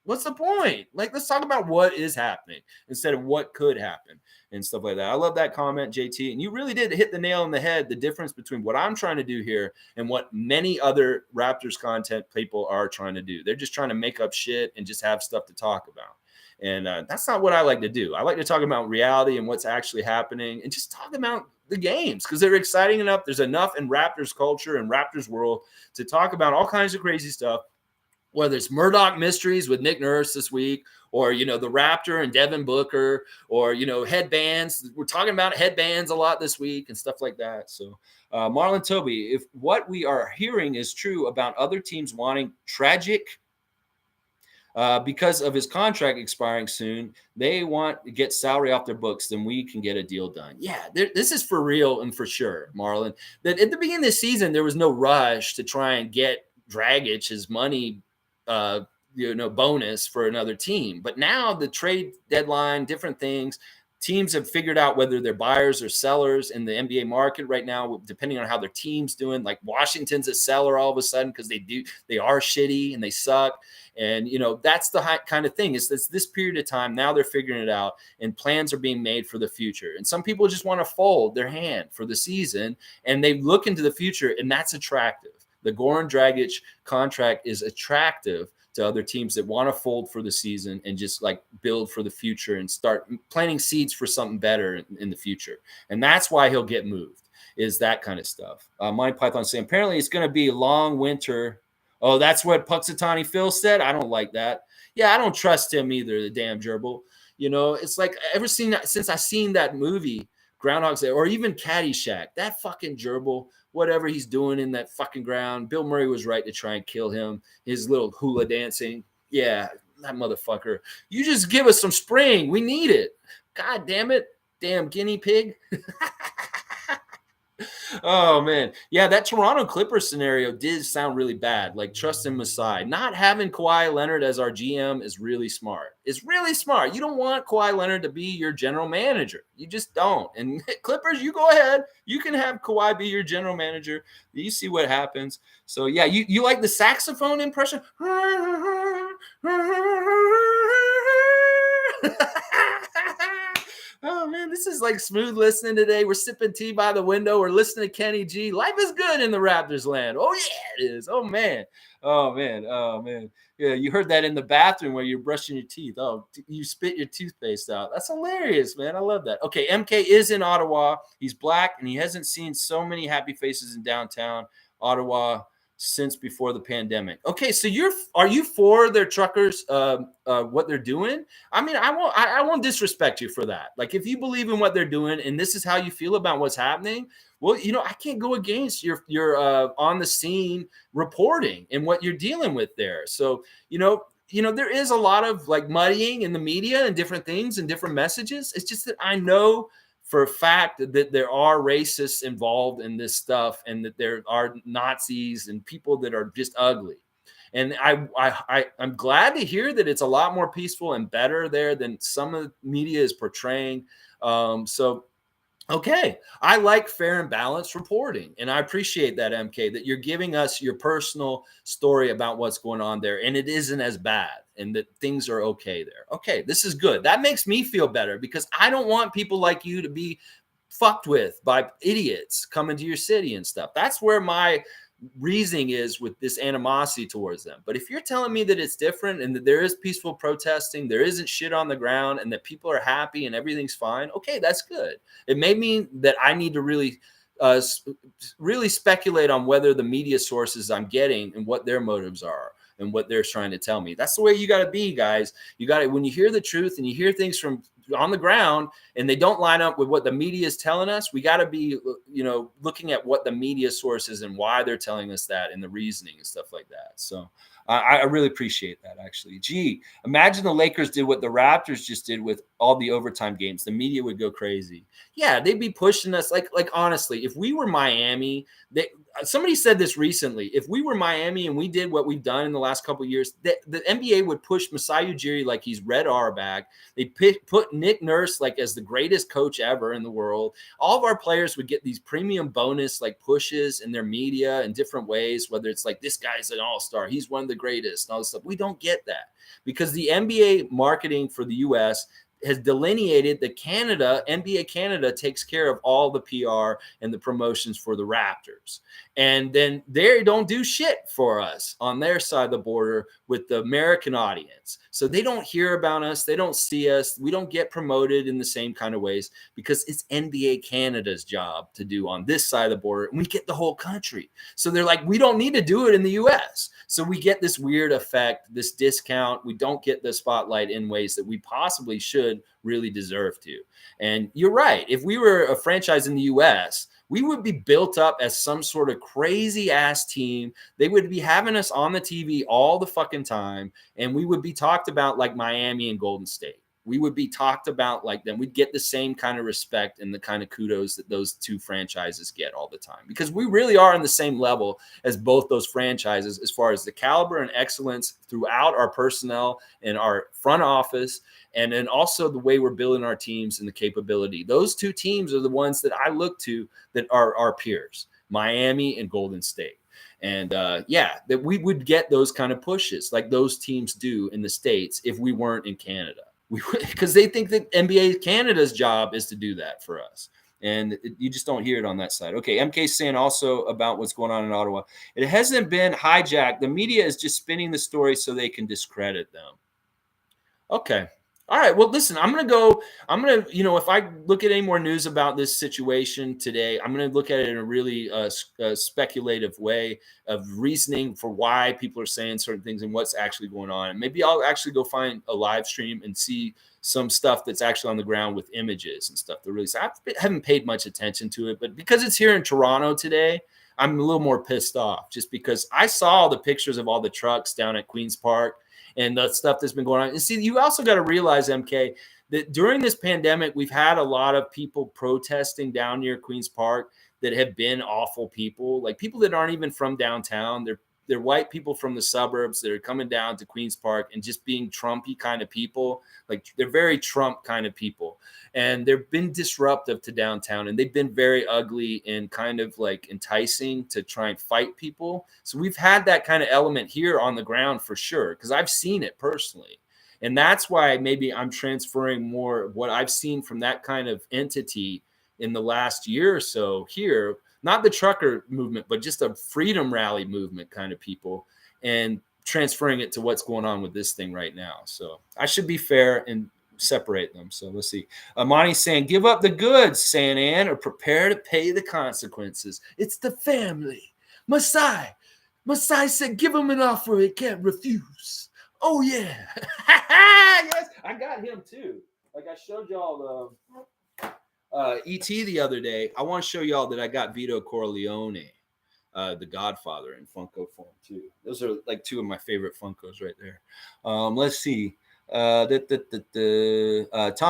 Speaker 1: What's the point? Like, let's talk about what is happening instead of what could happen and stuff like that. I love that comment, JT. And you really did hit the nail on the head, the difference between what I'm trying to do here and what many other Raptors content people are trying to do. They're just trying to make up shit and just have stuff to talk about. And that's not what I like to do. I like to talk about reality and what's actually happening and just talk about the games because they're exciting enough. There's enough in Raptors culture and Raptors world to talk about all kinds of crazy stuff, whether it's Murdoch Mysteries with Nick Nurse this week, or, the Raptor and Devin Booker, or, headbands. We're talking about headbands a lot this week and stuff like that. So, Marlon Toby, if what we are hearing is true about other teams wanting tragic because of his contract expiring soon, they want to get salary off their books, then we can get a deal done. Yeah, this is for real and for sure, Marlon. That at the beginning of the season, there was no rush to try and get Dragic his money bonus for another team. But now the trade deadline, different things, teams have figured out whether they're buyers or sellers in the NBA market right now, depending on how their team's doing. Like Washington's a seller all of a sudden because they are shitty and they suck. And, that's the kind of thing is this period of time. Now they're figuring it out and plans are being made for the future. And some people just want to fold their hand for the season and they look into the future, and that's attractive. The Goran Dragic contract is attractive to other teams that want to fold for the season and just like build for the future and start planting seeds for something better in the future. And that's why he'll get moved, is that kind of stuff. Mind Python saying, apparently it's going to be a long winter. Oh, that's what Puxatani Phil said? I don't like that. Yeah, I don't trust him either, the damn gerbil. It's like since I seen that movie, Groundhog's Day, or even Caddyshack, that fucking gerbil, whatever he's doing in that fucking ground, Bill Murray was right to try and kill him. His little hula dancing. Yeah, that motherfucker. You just give us some spring. We need it. God damn it. Damn guinea pig. Oh, man. Yeah, that Toronto Clippers scenario did sound really bad. Like, trust in Masai. Not having Kawhi Leonard as our GM is really smart. It's really smart. You don't want Kawhi Leonard to be your general manager. You just don't. And Clippers, you go ahead. You can have Kawhi be your general manager. You see what happens. So, yeah, you like the saxophone impression? Oh, man, this is like smooth listening today. We're sipping tea by the window. We're listening to Kenny G. Life is good in the Raptors land. Oh, yeah, it is. Oh, man. Oh, man. Oh, man. Yeah, you heard that in the bathroom where you're brushing your teeth. Oh, you spit your toothpaste out. That's hilarious, man. I love that. Okay, MK is in Ottawa. He's black, and he hasn't seen so many happy faces in downtown Ottawa since before the pandemic. Okay, so are you for their truckers what they're doing? I mean, I won't disrespect you for that. Like, if you believe in what they're doing and this is how you feel about what's happening, well, I can't go against your on the scene reporting and what you're dealing with there. So, there is a lot of like muddying in the media and different things and different messages. It's just that I know for a fact that there are racists involved in this stuff and that there are Nazis and people that are just ugly. And I'm glad to hear that it's a lot more peaceful and better there than some of the media is portraying. Okay, I like fair and balanced reporting, and I appreciate that, MK, that you're giving us your personal story about what's going on there, and it isn't as bad, and that things are okay there. Okay, this is good. That makes me feel better because I don't want people like you to be fucked with by idiots coming to your city and stuff. That's where my reasoning is with this animosity towards them. But if you're telling me that it's different and that there is peaceful protesting, there isn't shit on the ground, and that people are happy and everything's fine, okay, that's good. It may mean that I need to really speculate on whether the media sources I'm getting and what their motives are and what they're trying to tell me. That's the way you got to be, guys. You got to, when you hear the truth and you hear things from on the ground and they don't line up with what the media is telling us, we got to be, looking at what the media sources and why they're telling us that and the reasoning and stuff like that. So I really appreciate that, actually. Gee, imagine the Lakers did what the Raptors just did with all the overtime games. The media would go crazy. Yeah, they'd be pushing us. Like honestly, if we were Miami, somebody said this recently. If we were Miami and we did what we've done in the last couple of years, the NBA would push Masai Ujiri like he's Red Auerbach. They put Nick Nurse like as the greatest coach ever in the world. All of our players would get these premium bonus like pushes in their media in different ways, whether it's like this guy's an all-star. He's one of the greatest and all this stuff. We don't get that because the NBA marketing for the US has delineated that Canada, NBA Canada, takes care of all the PR and the promotions for the Raptors. And then they don't do shit for us on their side of the border with the American audience. So they don't hear about us. They don't see us. We don't get promoted in the same kind of ways because it's NBA Canada's job to do on this side of the border. And we get the whole country. So they're like, we don't need to do it in the US. So we get this weird effect, this discount. We don't get the spotlight in ways that we possibly should really deserve to. And you're right. If we were a franchise in the US, we would be built up as some sort of crazy ass team. They would be having us on the TV all the fucking time. And we would be talked about like Miami and Golden State. We would be talked about like them. We'd get the same kind of respect and the kind of kudos that those two franchises get all the time because we really are on the same level as both those franchises as far as the caliber and excellence throughout our personnel and our front office. And then also the way we're building our teams and the capability. Those two teams are the ones that I look to that are our peers, Miami and Golden State. And that we would get those kind of pushes like those teams do in the States if we weren't in Canada. Because they think that NBA Canada's job is to do that for us. And you just don't hear it on that side. Okay, MK saying also about what's going on in Ottawa. It hasn't been hijacked. The media is just spinning the story so they can discredit them. Okay. All right. Well, listen, I'm going to, if I look at any more news about this situation today, I'm going to look at it in a really speculative way of reasoning for why people are saying certain things and what's actually going on. And maybe I'll actually go find a live stream and see some stuff that's actually on the ground with images and stuff to really say. I haven't paid much attention to it, but because it's here in Toronto today, I'm a little more pissed off just because I saw the pictures of all the trucks down at Queen's Park and the stuff that's been going on. And see, you also got to realize, MK, that during this pandemic, we've had a lot of people protesting down near Queen's Park that have been awful people, like people that aren't even from downtown. They're white people from the suburbs that are coming down to Queen's Park and just being Trumpy kind of people. Like they're very Trump kind of people. And they've been disruptive to downtown and they've been very ugly and kind of like enticing to try and fight people. So we've had that kind of element here on the ground for sure, because I've seen it personally. And that's why maybe I'm transferring more of what I've seen from that kind of entity in the last year or so here, not the trucker movement, but just a freedom rally movement kind of people, and transferring it to what's going on with this thing right now. So I should be fair and separate them. So let's see. Amani's saying, give up the goods, San Ann, or prepare to pay the consequences. It's the family. Masai said, give him an offer he can't refuse. Oh, yeah. Yes, I got him too. Like I showed y'all ET the other day. I want to show y'all that I got Vito Corleone, the Godfather, in Funko form too. Those are like two of my favorite Funkos right there. Let's see. Tom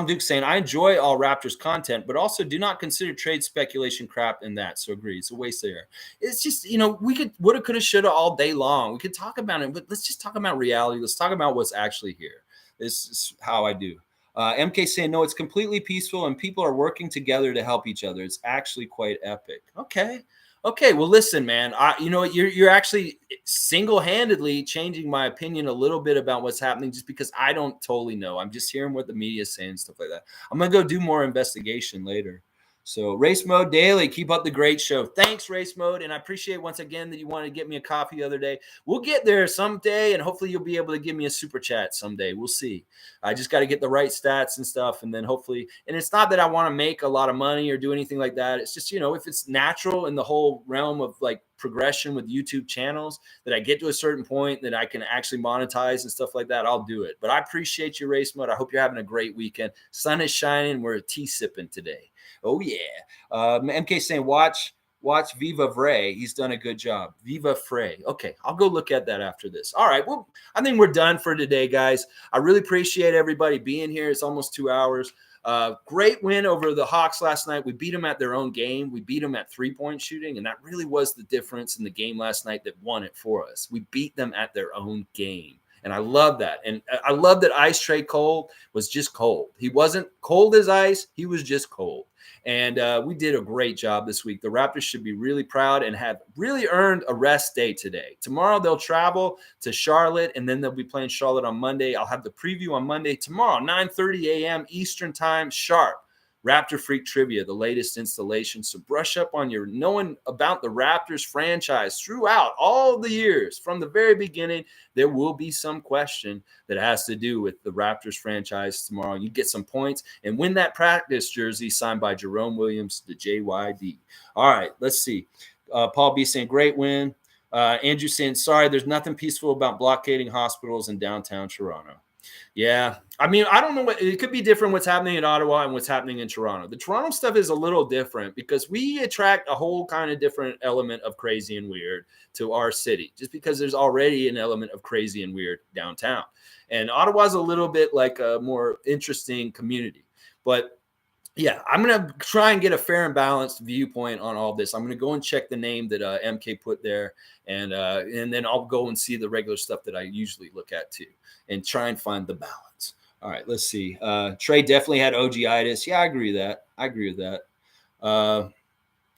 Speaker 1: Duke saying, I enjoy all Raptors content, but also do not consider trade speculation crap in that. So agree. It's a waste there. It's just, we could, woulda, coulda, shoulda all day long. We could talk about it, but let's just talk about reality. Let's talk about what's actually here. This is how I do. MK saying, no, it's completely peaceful and people are working together to help each other. It's actually quite epic. Okay. Well, listen, man, you're actually single-handedly changing my opinion a little bit about what's happening just because I don't totally know. I'm just hearing what the media is saying, stuff like that. I'm going to go do more investigation later. So Race Mode Daily, keep up the great show. Thanks, Race Mode. And I appreciate once again that you wanted to get me a coffee the other day. We'll get there someday, and hopefully you'll be able to give me a super chat someday. We'll see. I just got to get the right stats and stuff, and then hopefully, and it's not that I want to make a lot of money or do anything like that. It's just, if it's natural in the whole realm of like progression with YouTube channels that I get to a certain point that I can actually monetize and stuff like that, I'll do it. But I appreciate your Race Mode. I hope you're having a great weekend. Sun is shining. We're tea sipping today. Oh, yeah. MK saying, watch Viva Frey. He's done a good job. Viva Frey. Okay, I'll go look at that after this. All right, well, I think we're done for today, guys. I really appreciate everybody being here. It's almost 2 hours. Great win over the Hawks last night. We beat them at their own game. We beat them at three-point shooting, and that really was the difference in the game last night that won it for us. We beat them at their own game. And I love that. And I love that Ice Trey Cole was just cold. He wasn't cold as ice. He was just cold. And we did a great job this week. The Raptors should be really proud and have really earned a rest day today. Tomorrow they'll travel to Charlotte, and then they'll be playing Charlotte on Monday. I'll have the preview on Monday. Tomorrow, 9:30 a.m. Eastern time, sharp. Raptor Freak Trivia, the latest installation. So brush up on your knowing about the Raptors franchise throughout all the years. From the very beginning, there will be some question that has to do with the Raptors franchise tomorrow. You get some points and win that practice jersey signed by Jerome Williams, the JYD. All right, let's see. Paul B saying, great win. Andrew saying, sorry, there's nothing peaceful about blockading hospitals in downtown Toronto. Yeah. I mean, I don't know what it could be different what's happening in Ottawa and what's happening in Toronto. The Toronto stuff is a little different because we attract a whole kind of different element of crazy and weird to our city, just because there's already an element of crazy and weird downtown. And Ottawa's a little bit like a more interesting community. But yeah, I'm going to try and get a fair and balanced viewpoint on all this. I'm going to go and check the name that MK put there, and then I'll go and see the regular stuff that I usually look at too and try and find the balance. All right, let's see. Trey definitely had OG-itis. Yeah, I agree with that.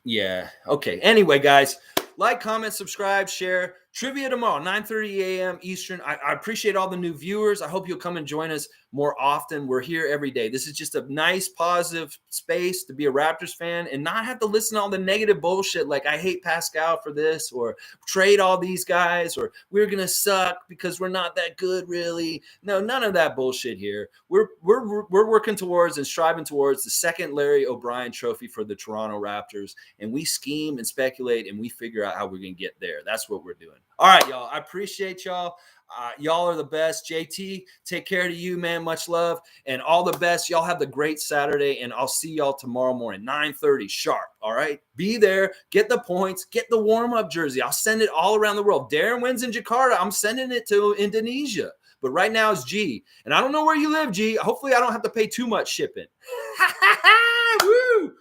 Speaker 1: Yeah. Okay. Anyway, guys, like, comment, subscribe, share. Trivia tomorrow, 9:30 a.m. Eastern. I appreciate all the new viewers. I hope you'll come and join us more often. We're here every day. This is just a nice, positive space to be a Raptors fan and not have to listen to all the negative bullshit like I hate Pascal for this, or trade all these guys, or we're going to suck because we're not that good, really. No, none of that bullshit here. We're working towards and striving towards the second Larry O'Brien trophy for the Toronto Raptors, and we scheme and speculate and we figure out how we're going to get there. That's what we're doing. All right, y'all. I appreciate y'all. Y'all are the best. JT, take care to you, man. Much love and all the best. Y'all have the great Saturday, and I'll see y'all tomorrow morning, 9:30 sharp. All right, be there. Get the points. Get the warm-up jersey. I'll send it all around the world. Darren wins in Jakarta. I'm sending it to Indonesia. But right now it's G. And I don't know where you live, G. Hopefully I don't have to pay too much shipping. Woo!